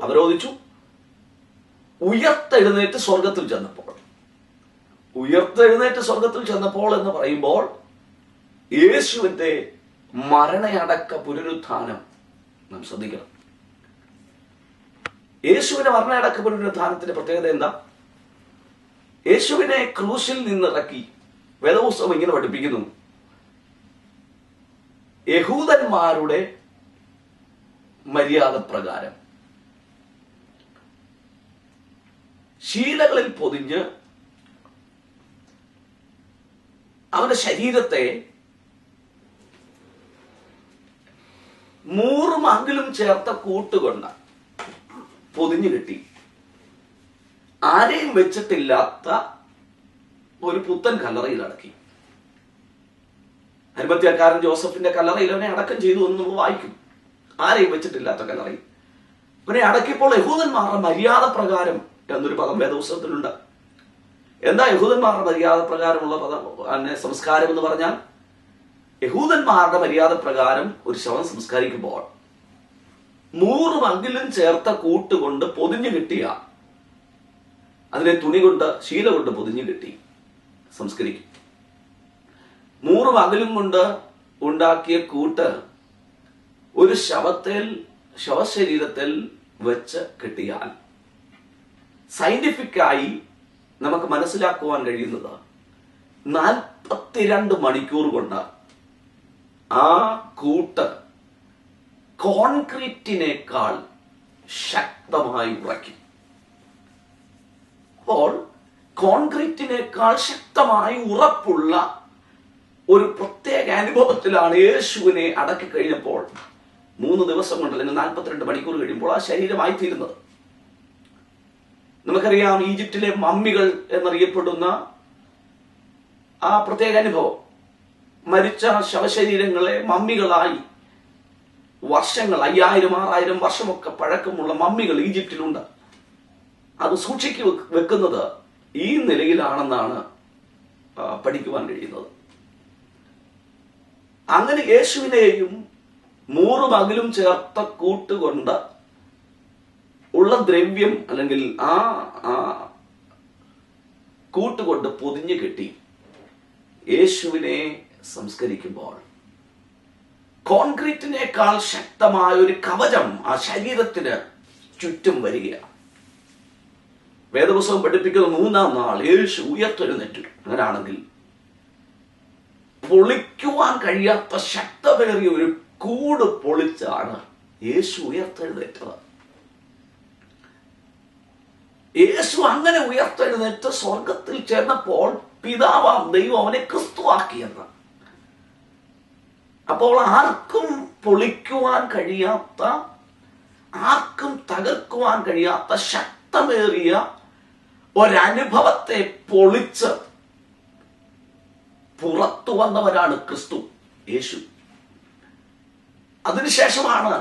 അവരോധിച്ചു? ഉയർത്തെഴുന്നേറ്റ് സ്വർഗത്തിൽ ചെന്നപ്പോൾ. ഉയർത്തെഴുന്നേറ്റ് സ്വർഗത്തിൽ ചെന്നപ്പോൾ എന്ന് പറയുമ്പോൾ യേശുവിന്റെ മരണയടക്ക പുനരുത്ഥാനം നാം ശ്രദ്ധിക്കണം. യേശുവിന്റെ മരണയടക്ക പുനരുത്ഥാനത്തിന്റെ പ്രത്യേകത എന്താ? യേശുവിനെ ക്രൂശിൽ നിന്നിറക്കി വേദപുസ്തകം ഇങ്ങനെ പഠിപ്പിക്കുന്നു, യഹൂദന്മാരുടെ മര്യാദ പ്രകാരം ശീലകളിൽ പൊതിഞ്ഞ് അവന്റെ ശരീരത്തെ 100 മങ്കിലും ചേർത്ത കൂട്ടുകൊണ്ട് പൊതിഞ്ഞു കെട്ടി ആരെയും വെച്ചിട്ടില്ലാത്ത ഒരു പുത്തൻ കല്ലറയിൽ അടക്കി. അരിമത്യാക്കാരൻ ജോസഫിന്റെ കല്ലറയിൽ അവനെ അടക്കം ചെയ്തു എന്ന് നമ്മൾ വായിക്കും. ആരെയും വെച്ചിട്ടില്ലാത്ത കല്ലറയിൽ അവനെ അടക്കിയപ്പോൾ യഹൂദന്മാരുടെ മര്യാദ പ്രകാരം എന്നൊരു പദം വേദപുസ്തകത്തിലുണ്ട്. എന്താ യഹൂദന്മാരുടെ മര്യാദ പ്രകാരമുള്ള പദം? സംസ്കാരം എന്ന് പറഞ്ഞാൽ യഹൂദന്മാരുടെ മര്യാദ പ്രകാരം ഒരു ശവം സംസ്കരിക്കുമ്പോൾ 100 മങ്കിലും ചേർത്ത കൂട്ടുകൊണ്ട് പൊതിഞ്ഞു കെട്ടിയ, അതിനെ തുണി കൊണ്ട്, ശീല കൊണ്ട് പൊതിഞ്ഞു കെട്ടി സംസ്കരിക്കും. 100 മകലും കൊണ്ട് ഉണ്ടാക്കിയ കൂട്ട് ഒരു ശവശരീരത്തിൽ വെച്ച് കെട്ടിയാൽ സയന്റിഫിക്കായി നമുക്ക് മനസ്സിലാക്കുവാൻ കഴിയുന്നത് 42 മണിക്കൂർ കൊണ്ട് ആ കൂട്ട് കോൺക്രീറ്റിനേക്കാൾ ശക്തമായി ഉറയ്ക്കും. അപ്പോൾ കോൺക്രീറ്റിനേക്കാൾ ശക്തമായി ഉറപ്പുള്ള ഒരു പ്രത്യേക അനുഭവത്തിലാണ് യേശുവിനെ അടക്കി കഴിഞ്ഞപ്പോൾ 3 ദിവസം കൊണ്ട് അല്ലെങ്കിൽ 42 മണിക്കൂർ കഴിയുമ്പോൾ ആ ശരീരമായി തീരുന്നത്. നമുക്കറിയാം, ഈജിപ്തിലെ മമ്മികൾ എന്നറിയപ്പെടുന്ന ആ പ്രത്യേക അനുഭവം. മരിച്ച ശവശരീരങ്ങളെ മമ്മികളായി വർഷങ്ങൾ, 5000-6000 വർഷമൊക്കെ പഴക്കമുള്ള മമ്മികൾ ഈജിപ്തിലുണ്ട്. അത് സൂക്ഷിച്ചു വെക്കുന്നത് ഈ നിലയിലാണെന്നാണ് പഠിക്കുവാൻ കഴിയുന്നത്. അങ്ങനെ യേശുവിനെയും 100 മകിലും ചേർത്ത കൂട്ടുകൊണ്ട് ഉള്ള ദ്രവ്യം അല്ലെങ്കിൽ ആ കൂട്ടുകൊണ്ട് പൊതിഞ്ഞു കെട്ടി യേശുവിനെ സംസ്കരിക്കുമ്പോൾ കോൺക്രീറ്റിനേക്കാൾ ശക്തമായ ഒരു കവചം ആ ശരീരത്തിന് ചുറ്റും വരികയാണ്. വേദപുസ്തകം പഠിപ്പിക്കുന്ന 3-ാം നാൾ യേശു ഉയർത്തെഴുന്നേറ്റു. അങ്ങനാണെങ്കിൽ പൊളിക്കുവാൻ കഴിയാത്ത ശക്തമേറിയ ഒരു കൂട് പൊളിച്ചാണ് യേശു ഉയർത്തെഴുന്നേറ്റത്. യേശു അങ്ങനെ ഉയർത്തെഴുന്നേറ്റ് സ്വർഗത്തിൽ ചേർന്നപ്പോൾ പിതാവാം ദൈവം അവനെ ക്രിസ്തുവാക്കിയെന്ന്. അപ്പോൾ ആർക്കും പൊളിക്കുവാൻ കഴിയാത്ത, ആർക്കും തകർക്കുവാൻ കഴിയാത്ത ശക്തമേറിയ ഒരനുഭവത്തെ പൊളിച്ച് പുറത്തു വന്നവരാണ് ക്രിസ്തു യേശു. അതിനുശേഷമാണ്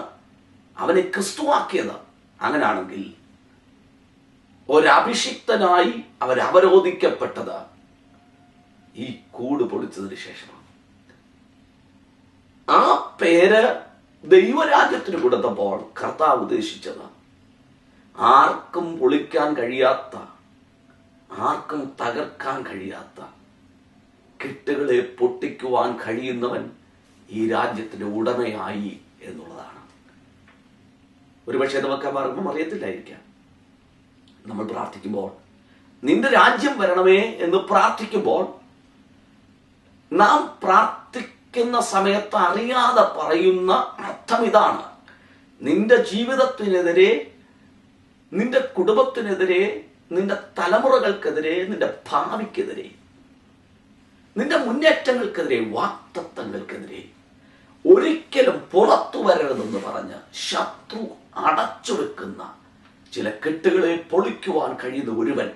അവനെ ക്രിസ്തുവാക്കിയത്. അങ്ങനെയാണെങ്കിൽ ഒരഭിഷിക്തനായി അവരവരോധിക്കപ്പെട്ടത് ഈ കൂട് പൊളിച്ചതിന് ശേഷമാണ്. ആ പേര് ദൈവരാജ്യത്തിന് കൊടുത്തപ്പോൾ കർത്താവ് ഉദ്ദേശിച്ചത് ആർക്കും പൊളിക്കാൻ കഴിയാത്ത, ആർക്കും തകർക്കാൻ കഴിയാത്ത കെട്ടുകളെ പൊട്ടിക്കുവാൻ കഴിയുന്നവൻ ഈ രാജ്യത്തിന്റെ ഉടമയായി എന്നുള്ളതാണ്. ഒരുപക്ഷെ നമുക്ക് മാർഗം അറിയത്തില്ലായിരിക്കാം. നമ്മൾ പ്രാർത്ഥിക്കുമ്പോൾ നിന്റെ രാജ്യം വരണമേ എന്ന് പ്രാർത്ഥിക്കുമ്പോൾ നാം പ്രാർത്ഥിക്കുന്ന സമയത്ത് അറിയാതെ പറയുന്ന അർത്ഥം ഇതാണ്: നിന്റെ ജീവിതത്തിനെതിരെ, നിന്റെ കുടുംബത്തിനെതിരെ, നിന്റെ തലമുറകൾക്കെതിരെ, നിന്റെ ഭാവിക്കെതിരെ, നിന്റെ മുന്നേറ്റങ്ങൾക്കെതിരെ, വാക്തത്വങ്ങൾക്കെതിരെ ഒരിക്കലും പുറത്തു വരരുതെന്ന് പറഞ്ഞ് ശത്രു അടച്ചു വെക്കുന്ന ചില കെട്ടുകളെ പൊളിക്കുവാൻ കഴിയുന്ന ഒരുവൻ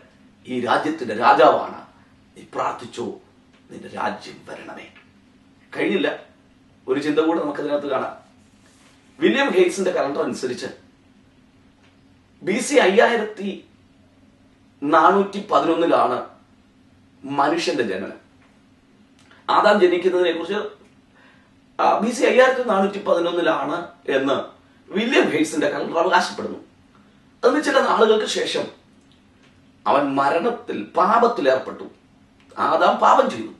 ഈ രാജ്യത്തിന്റെ രാജാവാണ്. നീ പ്രാർത്ഥിച്ചോ, നിന്റെ രാജ്യം വരണമേ. കഴിഞ്ഞില്ല, ഒരു ചിന്ത കൂടെ നമുക്കതിനകത്ത് കാണാം. വില്യം ഹെയ്റ്റ്സിന്റെ കലണ്ടർ അനുസരിച്ച് BC 5411 മനുഷ്യന്റെ ജനനം. ആദാം ജനിക്കുന്നതിനെ കുറിച്ച് BC 5411 എന്ന് വില്യം ഹെയ്റ്റ്സിന്റെ കലണ്ടർ അവകാശപ്പെടുന്നു. അതിന് ചില നാളുകൾക്ക് ശേഷം അവൻ മരണത്തിൽ, പാപത്തിൽ ഏർപ്പെട്ടു. ആദാം പാപം ചെയ്തു.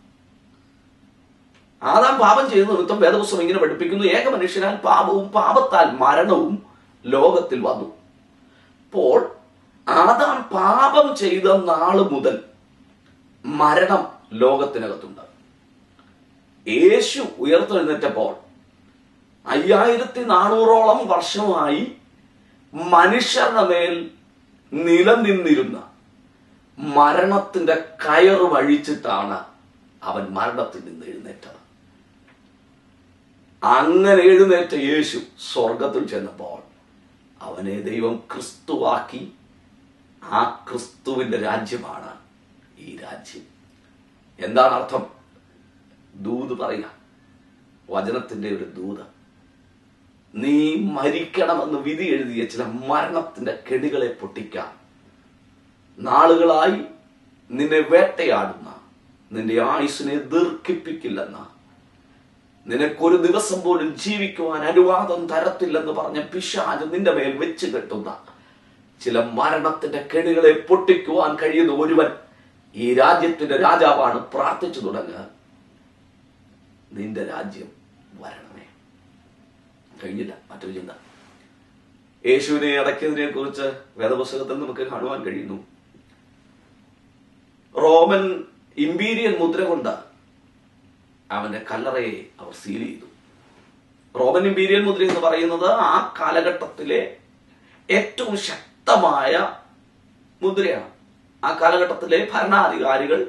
ആദാം പാപം ചെയ്ത നിമിത്തം വേദപുസ്തകം ഇങ്ങനെ പഠിപ്പിക്കുന്നു: ഏക മനുഷ്യനാൽ പാപവും പാപത്താൽ മരണവും ലോകത്തിൽ വന്നു. അപ്പോൾ ആദാം പാപം ചെയ്ത നാള് മുതൽ മരണം ലോകത്തിനകത്തുണ്ട്. യേശു ഉയർത്തെഴുന്നേറ്റപ്പോൾ 5400 വർഷമായി മനുഷ്യരുടെ മേൽ നിലനിന്നിരുന്ന മരണത്തിന്റെ കയറ് വഴിച്ചിട്ടാണ് അവൻ മരണത്തിൽ നിന്ന് എഴുന്നേറ്റത്. അങ്ങനെ എഴുന്നേറ്റ യേശു സ്വർഗത്തിൽ ചെന്നപ്പോൾ അവനെ ദൈവം ക്രിസ്തുവാക്കി. ആ ക്രിസ്തുവിന്റെ രാജ്യമാണ് ഈ രാജ്യം. എന്താണ് അർത്ഥം? ദൂത് പറയുക, വചനത്തിന്റെ ഒരു ദൂത്. നീ മരിക്കണമെന്ന് വിധി എഴുതിയ ചില മരണത്തിന്റെ കെടികളെ പൊട്ടിക്കാൻ നാളുകളായി നിന്നെ വേട്ടയാടുന്ന, നിന്റെ ആയുസ്സിനെ ദീർഘിപ്പിക്കില്ലെന്ന, നിനക്കൊരു ദിവസം പോലും ജീവിക്കുവാൻ അനുവാദം തരത്തില്ലെന്ന് പറഞ്ഞ പിശാച് നിന്റെ മേൽ വെച്ച് കെട്ടുന്ന ചില മരണത്തിന്റെ കെണികളെ പൊട്ടിക്കുവാൻ കഴിയുന്ന ഒരുവൻ ഈ രാജ്യത്തിന്റെ രാജാവാണ്. പ്രാർത്ഥിച്ചു തുടങ്ങുക, നിന്റെ രാജ്യം വരണമേ. കഴിഞ്ഞില്ല, മറ്റൊരു ചിന്ത. യേശുവിനെ അടക്കിയതിനെ കുറിച്ച് വേദപുസ്തകത്തിൽ നമുക്ക് കാണുവാൻ കഴിയുന്നു. റോമൻ ഇമ്പീരിയൽ മുദ്ര കൊണ്ട് അവന്റെ കല്ലറയെ അവർ സീൽ ചെയ്തു. റോമൻ ഇമ്പീരിയൽ മുദ്ര എന്ന് പറയുന്നത് ആ കാലഘട്ടത്തിലെ ഏറ്റവും ശക്തമായ മുദ്രയാണ്. ആ കാലഘട്ടത്തിലെ ഭരണാധികാരികൾ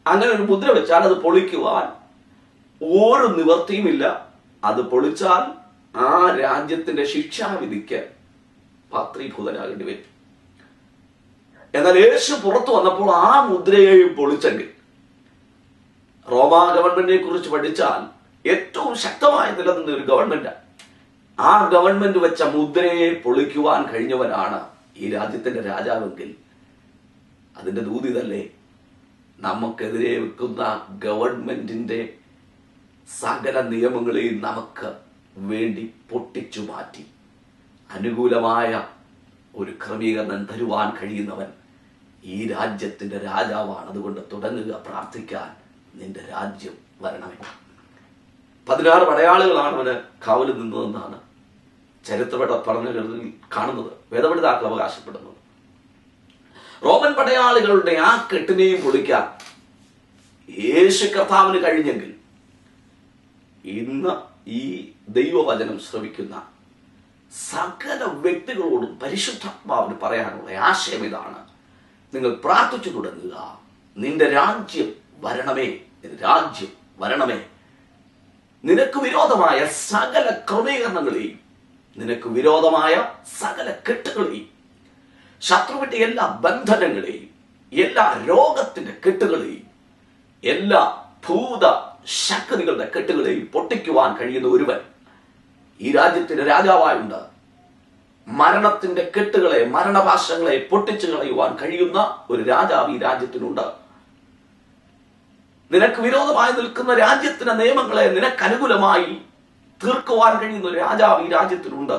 അങ്ങനെ ഒരു മുദ്ര വെച്ചാൽ അത് പൊളിക്കുവാൻ ഒരു നിവൃത്തിയുമില്ല. അത് പൊളിച്ചാൽ ആ രാജ്യത്തിന്റെ ശിക്ഷാവിധിക്ക് പാത്രീഭൂതനാകേണ്ടി വരും. എന്നാൽ യേശു പുറത്തു വന്നപ്പോൾ ആ മുദ്രയെയും പൊളിച്ചെങ്കിൽ, റോമാ ഗവൺമെന്റിനെ കുറിച്ച് പഠിച്ചാൽ ഏറ്റവും ശക്തമായി നിലനിന്ന ഒരു ഗവൺമെന്റ്, ആ ഗവൺമെന്റ് വെച്ച മുദ്രയെ പൊളിക്കുവാൻ കഴിഞ്ഞവനാണ് ഈ രാജ്യത്തിന്റെ രാജാവെങ്കിൽ അതിന്റെ ദൂതിതല്ലേ നമുക്കെതിരെ വെക്കുന്ന ഗവൺമെന്റിന്റെ സകല നിയമങ്ങളെയും നമുക്ക് വേണ്ടി പൊട്ടിച്ചു മാറ്റി അനുകൂലമായ ഒരു ക്രമീകരണം തരുവാൻ കഴിയുന്നവൻ ഈ രാജ്യത്തിന്റെ രാജാവാണ്. അതുകൊണ്ട് തുടങ്ങുക പ്രാർത്ഥിക്കാൻ, നിന്റെ രാജ്യം വരണമേ. 16 പടയാളികളാണ് അവന് കാവലിൽ നിന്നതെന്നാണ് ചരിത്ര പഠനങ്ങളിൽ കാണുന്നത്, വേദപണ്ഡിതാക്കൾ അവകാശപ്പെടുന്നത്. റോമൻ പടയാളികളുടെ ആ കെട്ടിനെയും പൊളിക്കാൻ യേശു കർത്താവിന് കഴിഞ്ഞെങ്കിൽ ഇന്ന് ഈ ദൈവവചനം ശ്രവിക്കുന്ന സകല വ്യക്തികളോടും പരിശുദ്ധാത്മാവിന് പറയാനുള്ള ആശയം ഇതാണ്: നിങ്ങൾ പ്രാർത്ഥിച്ചു തുടങ്ങുക, നിന്റെ രാജ്യം വരണമേ, നിന്റെ രാജ്യം വരണമേ. നിനക്ക് വിരോധമായ സകല ക്രമീകരണങ്ങളെയും, നിനക്ക് വിരോധമായ സകല കെട്ടുകളെയും, ശത്രുവിന്റെ എല്ലാ ബന്ധനങ്ങളെയും, എല്ലാ രോഗത്തിന്റെ കെട്ടുകളെയും, എല്ലാ ഭൂത ശക്തികളുടെ കെട്ടുകളെയും പൊട്ടിക്കുവാൻ കഴിയുന്ന ഒരുവൻ ഈ രാജ്യത്തിന്റെ രാജാവായുണ്ട്. മരണത്തിന്റെ കെട്ടുകളെ, മരണപാശങ്ങളെ പൊട്ടിച്ചു കളയുവാൻ കഴിയുന്ന ഒരു രാജാവ് ഈ രാജ്യത്തിനുണ്ട്. നിനക്ക് വിരോധമായി നിൽക്കുന്ന രാജ്യത്തിന്റെ നിയമങ്ങളെ നിനക്ക് അനുകൂലമായി തീർക്കുവാൻ കഴിയുന്ന ഒരു രാജാവ് ഈ രാജ്യത്തിനുണ്ട്.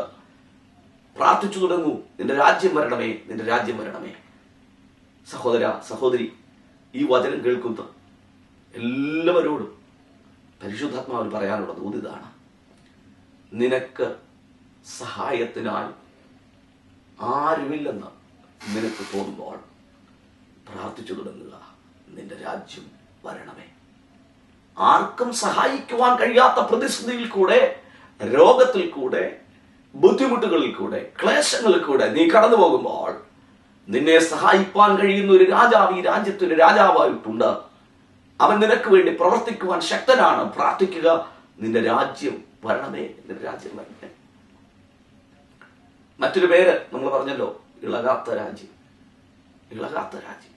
പ്രാർത്ഥിച്ചു തുടങ്ങൂ, നിന്റെ രാജ്യം വരണമേ, നിന്റെ രാജ്യം വരണമേ. സഹോദര, സഹോദരി, ഈ വചനം കേൾക്കുന്ന എല്ലാവരോടും പരിശുദ്ധാത്മാവിന് പറയാനുള്ള ദൂത് ഇതാണ്: നിനക്ക് സഹായത്തിനായി ആരുമില്ലെന്ന് നിനക്ക് തോന്നുമ്പോൾ പ്രാർത്ഥിച്ചു തുടങ്ങുക, നിന്റെ രാജ്യം വരണമേ. ആർക്കും സഹായിക്കുവാൻ കഴിയാത്ത പ്രതിസന്ധിയിൽ കൂടെ, രോഗത്തിൽ കൂടെ, ബുദ്ധിമുട്ടുകളിൽ കൂടെ, ക്ലേശങ്ങളിൽ കൂടെ നീ കടന്നു പോകുമ്പോൾ നിന്നെ സഹായിപ്പാൻ കഴിയുന്ന ഒരു രാജാവ് ഈ രാജ്യത്തിന് രാജാവായിട്ടുണ്ട്. അവൻ നിനക്ക് വേണ്ടി പ്രവർത്തിക്കുവാൻ ശക്തനാണ്. പ്രാർത്ഥിക്കുക, നിന്റെ രാജ്യം വരണമേ, നിന്റെ രാജ്യം വരണമേ. മറ്റൊരു പേര് നമ്മൾ പറഞ്ഞല്ലോ, ഇളകാത്ത രാജ്യം. ഇളകാത്ത രാജ്യം.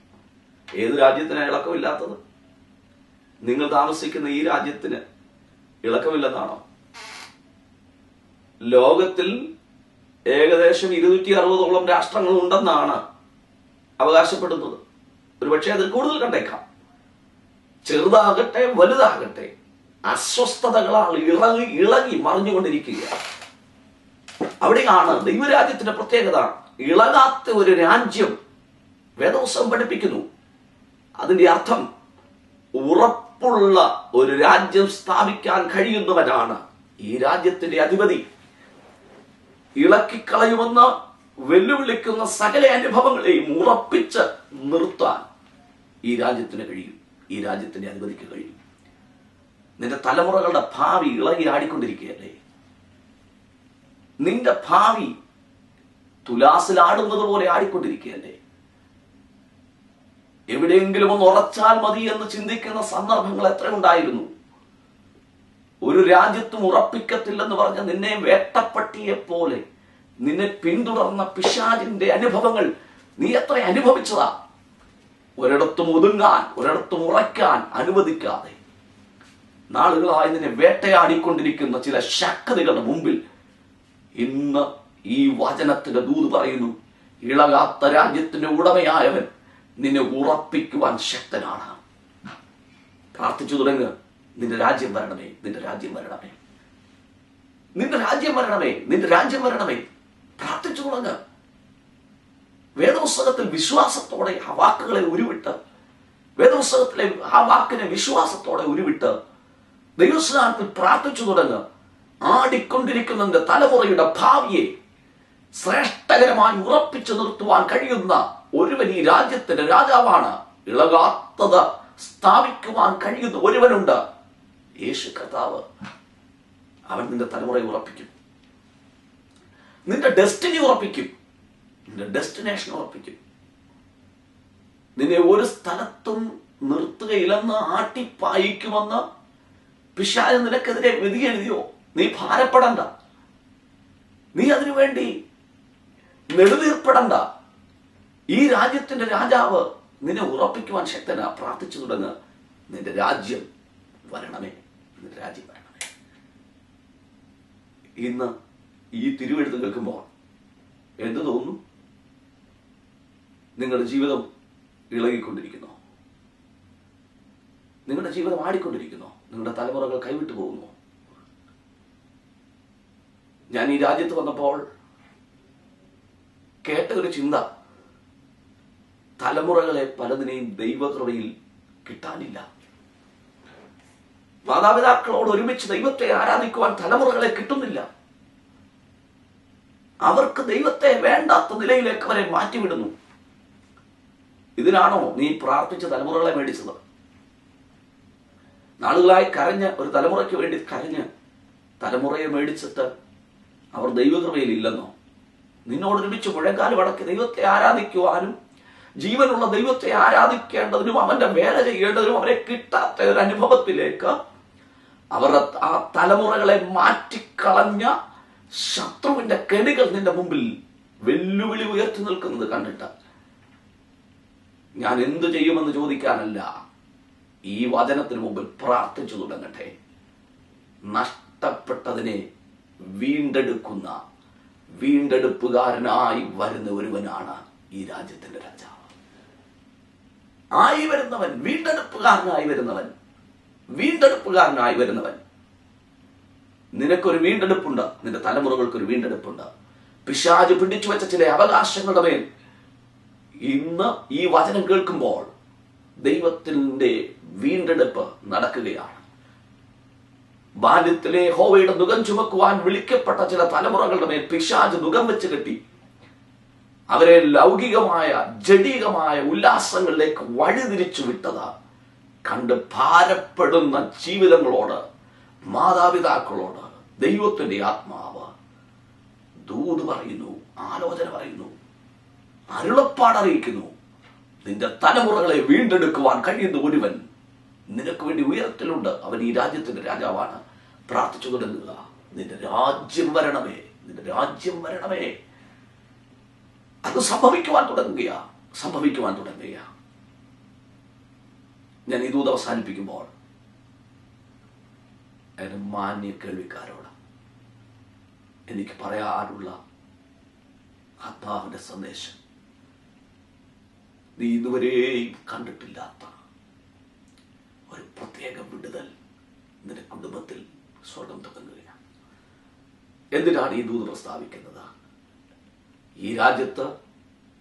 ഏത് രാജ്യത്തിനാണ് ഇളക്കമില്ലാത്തത്? നിങ്ങൾ താമസിക്കുന്ന ഈ രാജ്യത്തിന് ഇളക്കമില്ലെന്നാണോ? ലോകത്തിൽ ഏകദേശം 260ഓളം രാഷ്ട്രങ്ങൾ ഉണ്ടെന്നാണ് അവകാശപ്പെടുന്നത്. ഒരുപക്ഷെ അതിൽ കൂടുതൽ കണ്ടേക്കാം. ചെറുതാകട്ടെ വലുതാകട്ടെ, അസ്വസ്ഥതകളാൽ ഇളകി മറിഞ്ഞുകൊണ്ടിരിക്കുക. അവിടെയാണ് ദൈവരാജ്യത്തിന്റെ പ്രത്യേകത. ഇളകാത്ത ഒരു രാജ്യം വേദപുസ്തകം പഠിപ്പിക്കുന്നു. അതിന്റെ അർത്ഥം ഉറപ്പുള്ള ഒരു രാജ്യം സ്ഥാപിക്കാൻ കഴിയുന്നവനാണ് ഈ രാജ്യത്തിന്റെ അധിപതി. ഇളക്കിക്കളയുമെന്ന് വെല്ലുവിളിക്കുന്ന സകല അനുഭവങ്ങളെയും ഉറപ്പിച്ച് നിർത്താൻ ഈ രാജ്യത്തിന് കഴിയും, ഈ രാജ്യത്തിന്റെ അധിപതിക്ക് കഴിയും. നിന്റെ തലമുറകളുടെ ഭാവി ഇളകി ആടിക്കൊണ്ടിരിക്കുകയല്ലേ? നിന്റെ ഭാവി തുലാസിലാടുന്നത് പോലെ ആടിക്കൊണ്ടിരിക്കുകയല്ലേ? എവിടെയെങ്കിലും ഒന്ന് ഉറച്ചാൽ മതി എന്ന് ചിന്തിക്കുന്ന സന്ദർഭങ്ങൾ എത്ര ഉണ്ടായിരുന്നു. ഒരു രാജ്യത്തും ഉറപ്പിക്കത്തില്ലെന്ന് പറഞ്ഞ നിന്നെ വേട്ടപ്പട്ടിയെ പോലെ നിന്നെ പിന്തുടർന്ന പിശാചിന്റെ അനുഭവങ്ങൾ നീ എത്ര അനുഭവിച്ചതാ? ഒരിടത്തും ഒതുങ്ങാൻ, ഒരിടത്തും ഉറയ്ക്കാൻ അനുവദിക്കാതെ നാളുകളായി നിന്നെ വേട്ടയാടിക്കൊണ്ടിരിക്കുന്ന ചില ശക്തികളുടെ മുമ്പിൽ ഇന്ന് ഈ വചനത്തിന്റെ ദൂത് പറയുന്നു: ഇളകാത്ത രാജ്യത്തിന്റെ ഉടമയായവൻ നിന്നെ ഉറപ്പിക്കുവാൻ ശക്തനാണ്. പ്രാർത്ഥിച്ചു തുടങ്ങുക, നിന്റെ രാജ്യം വരണമേ, നിന്റെ രാജ്യം വരണമേ, നിന്റെ രാജ്യം വരണമേ, നിന്റെ രാജ്യം വരണമേ. പ്രാർത്ഥിച്ചു തുടങ്ങുക. വേദപുസ്തകത്തിൽ വിശ്വാസത്തോടെ ആ വാക്കുകളെ ഉരുവിട്ട്, വേദപുസ്തകത്തിലെ ആ വാക്കിനെ വിശ്വാസത്തോടെ ഉരുവിട്ട് ദൈവസ്ഥാനത്തിൽ പ്രാർത്ഥിച്ചു തുടങ്ങുക. ആടിക്കൊണ്ടിരിക്കുന്ന തലമുറയുടെ ഭാവിയെ ശ്രേഷ്ഠകരമായി ഉറപ്പിച്ചു നിർത്തുവാൻ കഴിയുന്ന ഒരുവൻ ഈ രാജ്യത്തിന്റെ രാജാവാണ്. ഇളകാത്തത് സ്ഥാപിക്കുവാൻ കഴിയുന്ന ഒരുവനുണ്ട്, യേശു കർത്താവ്. അവൻ നിന്റെ തലമുറയെ ഉറപ്പിക്കും, നിന്റെ ഡെസ്റ്റിനി ഉറപ്പിക്കും, നിന്റെ ഡെസ്റ്റിനേഷൻ ഉറപ്പിക്കും. നിന്നെ ഒരു സ്ഥലത്തും നിർത്തുകയില്ലെന്ന് ആട്ടിപ്പായിക്കുമെന്ന് പിശാച് നിനക്കെതിരെ വിധി എഴുതിയോ? നീ ഭാരപ്പെടണ്ട, നീ അതിനുവേണ്ടി നെടുവീർപ്പെടണ്ട. ഈ രാജ്യത്തിന്റെ രാജാവ് നിന്നെ ഉറപ്പിക്കുവാൻ ശക്തനാ. പ്രാർത്ഥിച്ചു തുടങ്ങുക, നിന്റെ രാജ്യം വരണമേ, നിന്റെ രാജ്യം വരണമേ. ഇന്ന് ഈ തിരുവെഴുത്ത് കേൾക്കുമ്പോൾ എന്ത് തോന്നുന്നു? നിങ്ങളുടെ ജീവിതം ഇളകിക്കൊണ്ടിരിക്കുന്നു, നിങ്ങളുടെ ജീവിതം ആടിക്കൊണ്ടിരിക്കുന്നു, നിങ്ങളുടെ തലമുറകൾ കൈവിട്ടു പോകുന്നു. ഞാൻ ഈ രാജ്യത്ത് വന്നപ്പോൾ കേട്ട ഒരു ചിന്ത, തലമുറകളെ പലതിനെയും ദൈവകൃപയിൽ കിട്ടാനില്ല. മാതാപിതാക്കളോട് ഒരുമിച്ച് ദൈവത്തെ ആരാധിക്കുവാൻ തലമുറകളെ കിട്ടുന്നില്ല. അവർക്ക് ദൈവത്തെ വേണ്ടാത്ത നിലയിലേക്ക് അവരെ മാറ്റിവിടുന്നു. ഇതിനാണോ നീ പ്രാർത്ഥിച്ച തലമുറകളെ മേടിച്ചത്? നാളുകളായി കരഞ്ഞ്, ഒരു തലമുറയ്ക്ക് വേണ്ടി കരഞ്ഞ് തലമുറയെ മേടിച്ചിട്ട് അവർ ദൈവകൃപയിൽ ഇല്ലെന്നോ? നിന്നോടൊരുമിച്ച് മുഴങ്കാലും അടക്കി ദൈവത്തെ ആരാധിക്കുവാനും ജീവനുള്ള ദൈവത്തെ ആരാധിക്കേണ്ടതിനും അവന്റെ വേല ചെയ്യേണ്ടതിനും അവരെ കിട്ടാത്ത ഒരു അനുഭവത്തിലേക്ക് അവരുടെ ആ തലമുറകളെ മാറ്റിക്കളഞ്ഞ ശത്രുവിന്റെ കെണികൾ നിന്റെ മുമ്പിൽ വെല്ലുവിളി ഉയർത്തി നിൽക്കുന്നത് കണ്ടിട്ട് ഞാൻ എന്തു ചെയ്യുമെന്ന് ചോദിക്കാനല്ല, ഈ വചനത്തിന് മുമ്പിൽ പ്രാർത്ഥിച്ചു തുടങ്ങട്ടെ. നഷ്ടപ്പെട്ടതിനെ വീണ്ടെടുക്കുന്ന വീണ്ടെടുപ്പുകാരനായി വരുന്ന ഒരുവനാണ് ഈ രാജ്യത്തിന്റെ രാജാവ്. ആയി വരുന്നവൻ, വീണ്ടെടുപ്പുകാരനായി വരുന്നവൻ, വീണ്ടെടുപ്പുകാരനായി വരുന്നവൻ. നിനക്കൊരു വീണ്ടെടുപ്പുണ്ട്, നിന്റെ തലമുറകൾക്കൊരു വീണ്ടെടുപ്പുണ്ട്. പിശാച് പിടിച്ചു വെച്ച ചില അവകാശങ്ങളുടെ മേൽ ഇന്ന് ഈ വചനം കേൾക്കുമ്പോൾ ദൈവത്തിന്റെ വീണ്ടെടുപ്പ് നടക്കുകയാണ്. ബാല്യത്തിലെ യഹോവയുടെ നുകം ചുമക്കുവാൻ വിളിക്കപ്പെട്ട ചില തലമുറകളുടെ മേൽ പിശാച് നുകം വെച്ച് കെട്ടി അവരെ ലൗകികമായ ജഡികമായ ഉല്ലാസങ്ങളിലേക്ക് വഴിതിരിച്ചു വിട്ടത് കണ്ട് ഭാരപ്പെടുന്ന ജീവിതങ്ങളോട്, മാതാപിതാക്കളോട് ദൈവത്തിന്റെ ആത്മാവ് ദൂത് പറയുന്നു, ആലോചന പറയുന്നു, അരുളപ്പാടറിയിക്കുന്നു. നിന്റെ തലമുറകളെ വീണ്ടെടുക്കുവാൻ കഴിയുന്ന ഒരുവൻ നിനക്ക് വേണ്ടി ഉയരത്തിലുണ്ട്. അവൻ ഈ രാജ്യത്തിന്റെ രാജാവാണ്. പ്രാർത്ഥിച്ചു തുടങ്ങുക. നിന്റെ രാജ്യം വരണമേ, നിന്റെ രാജ്യം വരണമേ. അത് സംഭവിക്കുവാൻ തുടങ്ങുക. ഞാൻ ഈ ദൂത് അവസാനിപ്പിക്കുമ്പോൾ എന്റെ മാന്യ കേൾവിക്കാരോട് എനിക്ക് പറയാനുള്ള ആത്മാവിന്റെ സന്ദേശം, നീ ഇതുവരെയും കണ്ടിട്ടില്ലാത്ത ഒരു പ്രത്യേക വിടുതൽ നിന്റെ കുടുംബത്തിൽ സ്വർഗം തുടങ്ങുകയാണ്. എന്തിനാണ് ഈ ദൂത് പ്രസ്താവിക്കുന്നത്? ഈ രാജ്യത്ത്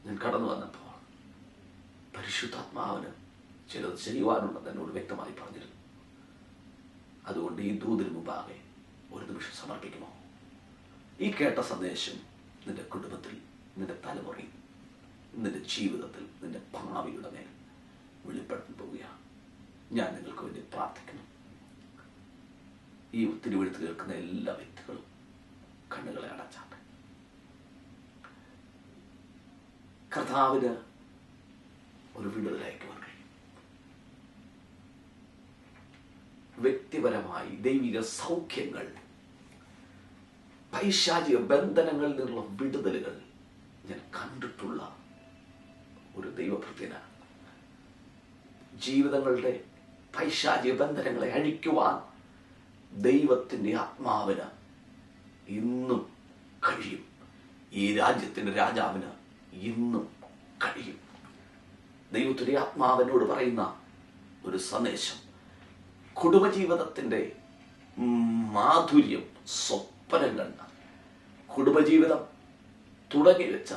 ഞാൻ കടന്നു വന്നപ്പോൾ പരിശുദ്ധാത്മാവിന് ചിലത് ചെയ്യുവാനുണ്ടെന്ന് എന്നോട് വ്യക്തമായി പറഞ്ഞിരുന്നു. അതുകൊണ്ട് ഈ ദൂതിന് മുമ്പാകെ ഒരു നിമിഷം സമർപ്പിക്കുമോ? ഈ കേട്ട സന്ദേശം നിന്റെ കുടുംബത്തിൽ, നിന്റെ തലമുറയിൽ, നിന്റെ ജീവിതത്തിൽ, നിന്റെ ഭാവിയുടെ മേൽ വെളിപ്പെടുത്താൻ പോവുകയാണ്. ഞാൻ നിങ്ങൾക്ക് വേണ്ടി പ്രാർത്ഥിക്കുന്നു. ഈ തിരുവെഴുത്ത് കേൾക്കുന്ന എല്ലാ വ്യക്തികളും കണ്ണുകളെ അടച്ചാട്ടെ. കർത്താവിന് ഒരു വിടുതൽ അയക്കുവാൻ കഴിയും. വ്യക്തിപരമായി ദൈവിക സൗഖ്യങ്ങൾ, പൈശാചിക ബന്ധനങ്ങളിൽ നിന്നുള്ള വിടുതലുകൾ ഞാൻ കണ്ടിട്ടുള്ള ഒരു ദൈവഭൃത്യനാണ്. ജീവിതങ്ങളുടെ പൈശാചിക ബന്ധനങ്ങളെ അഴിക്കുവാൻ ദൈവത്തിന്റെ ആത്മാവിന് ഇന്നും കഴിയും. ഈ രാജ്യത്തിന്റെ രാജാവിന് ഇന്നും കഴിയും. ദൈവത്തിന്റെ ആത്മാവിനോട് പറയുന്ന ഒരു സന്ദേശം, കുടുംബജീവിതത്തിന്റെ മാധുര്യം സ്വപ്നം കണ്ട, കുടുംബജീവിതം തുടങ്ങി വെച്ച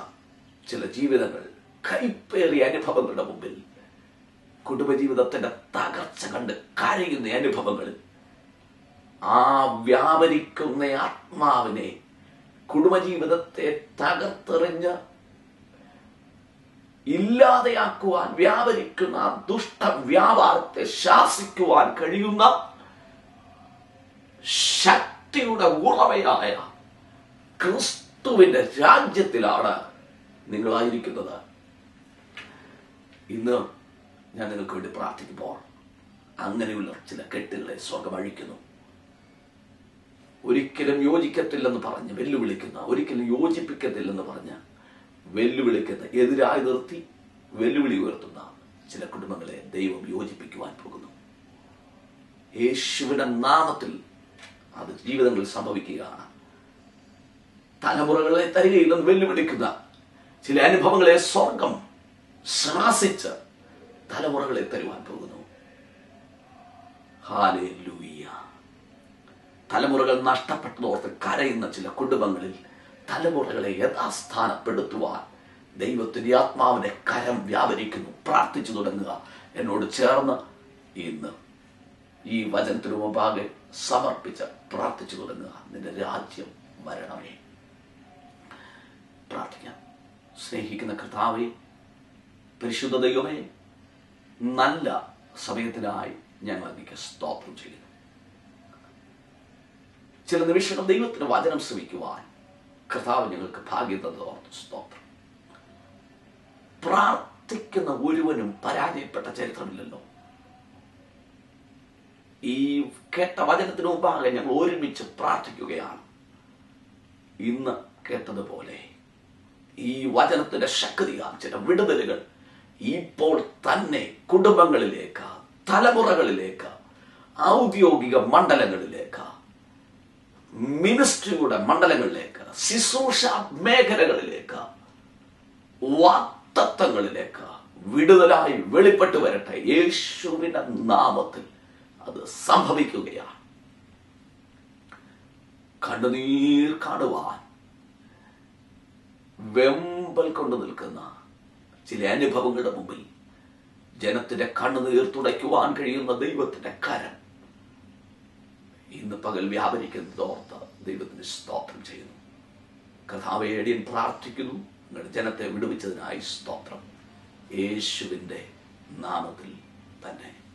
ചില ജീവിതങ്ങൾ, കൈപ്പേറിയ അനുഭവങ്ങളുടെ മുമ്പിൽ കുടുംബജീവിതത്തിന്റെ തകർച്ച കണ്ട് കരയുന്ന അനുഭവങ്ങൾ, ആ വ്യാപരിക്കുന്ന ആത്മാവിനെ, കുടുംബജീവിതത്തെ തകർത്തെറിഞ്ഞ് ഇല്ലാതെയാക്കുവാൻ വ്യാപരിക്കുന്ന ദുഷ്ടവ്യാപാരത്തെ ശാസിക്കുവാൻ കഴിയുന്ന ശക്തിയുടെ ഉറവയായ ക്രിസ്തുവിന്റെ രാജ്യത്തിലാണ് നിങ്ങളായിരിക്കുന്നത്. ഇന്ന് ഞാൻ നിങ്ങൾക്ക് വേണ്ടി പ്രാർത്ഥിക്കുമ്പോൾ അങ്ങനെയുള്ള ചില കെട്ടുകളെ സ്വർഗം അഴിക്കുന്നു. ഒരിക്കലും യോജിക്കത്തില്ലെന്ന് പറഞ്ഞ് വെല്ലുവിളിക്കുന്ന, ഒരിക്കലും യോജിപ്പിക്കത്തില്ലെന്ന് പറഞ്ഞ് വെല്ലുവിളിക്കുന്ന, എതിരായി നിർത്തി വെല്ലുവിളി ഉയർത്തുന്ന ചില കുടുംബങ്ങളെ ദൈവം യോജിപ്പിക്കുവാൻ പോകുന്നു. യേശുവിന്റെ നാമത്തിൽ അത് ജീവിതങ്ങളിൽ സംഭവിക്കുകയാണ്. തലമുറകളെ തരികയില്ലെന്ന് വെല്ലുവിളിക്കുന്ന ചില അനുഭവങ്ങളെ സ്വർഗം ശാസിച്ച് തലമുറകളെ തരുവാൻ പോകുന്നു. ഹല്ലേലൂയ. തലമുറകൾ നഷ്ടപ്പെട്ടതോർത്ത് കരയുന്ന ചില കുടുംബങ്ങളിൽ തലമുറകളെ യഥാസ്ഥാനപ്പെടുത്തുവാൻ ദൈവത്തിന്റെ ആത്മാവിന്റെ കരം വ്യാപരിക്കുന്നു. പ്രാർത്ഥിച്ചു തുടങ്ങുക. എന്നോട് ചേർന്ന് ഇന്ന് ഈ വചനത്തിനു മുമ്പാകെ സമർപ്പിച്ച് പ്രാർത്ഥിച്ചു തുടങ്ങുക. നിന്റെ രാജ്യം വരണമേ. പ്രാർത്ഥിക്കാം. സ്നേഹിക്കുന്ന കർത്താവേ, പരിശുദ്ധ ദൈവമേ, നല്ല സമയത്തിനായി ഞങ്ങൾ അങ്ങേക്ക് സ്തോത്രം ചെയ്യുന്നു. ചില നിമിഷങ്ങൾ ദൈവത്തിന് വചനം ശ്രമിക്കുവാൻ കർത്താവ് ഞങ്ങൾക്ക് ഭാഗ്യം തന്നതോർത്ത് സ്തോത്രം. പ്രാർത്ഥിക്കുന്ന ഒരുവനും പരാജയപ്പെട്ട ചരിത്രമില്ലല്ലോ. ഈ കേട്ട വചനത്തിന് മുമ്പാകെ ഞങ്ങൾ ഒരുമിച്ച് പ്രാർത്ഥിക്കുകയാണ്. ഇന്ന് കേട്ടതുപോലെ ഈ വചനത്തിന്റെ ശക്തിയാൽ ചില വിടുതലുകൾ ഇപ്പോൾ തന്നെ കുടുംബങ്ങളിലേക്ക്, തലമുറകളിലേക്ക്, ഔദ്യോഗിക മണ്ഡലങ്ങളിലേക്ക്, മിനിസ്ട്രിയുടെ മണ്ഡലങ്ങളിലേക്ക്, ശുശ്രൂഷ മേഖലകളിലേക്ക്, വാഗ്ദത്തങ്ങളിലേക്ക് വിടുതലായി വെളിപ്പെട്ടു വരട്ടെ. യേശുവിന്റെ നാമത്തിൽ അത് സംഭവിക്കുകയാണ്. കണ്ണുനീർ കാണുവാൻ വെമ്പൽ കൊണ്ടു നിൽക്കുന്ന ചില അനുഭവങ്ങളുടെ മുമ്പിൽ ജനത്തിന്റെ കണ്ണുനീർ തുടയ്ക്കുവാൻ കഴിയുന്ന ദൈവത്തിന്റെ കരം ഇന്ന് പകൽ വ്യാപരിക്കുന്നതോർത്ത് ദൈവത്തിന് സ്തോത്രം ചെയ്യുന്നു. കർത്താവേ, അടിയൻ പ്രാർത്ഥിക്കുന്നു, നിങ്ങളുടെ ജനത്തെ വിടുവിച്ചതിനായി സ്തോത്രം. യേശുവിന്റെ നാമത്തിൽ തന്നെ.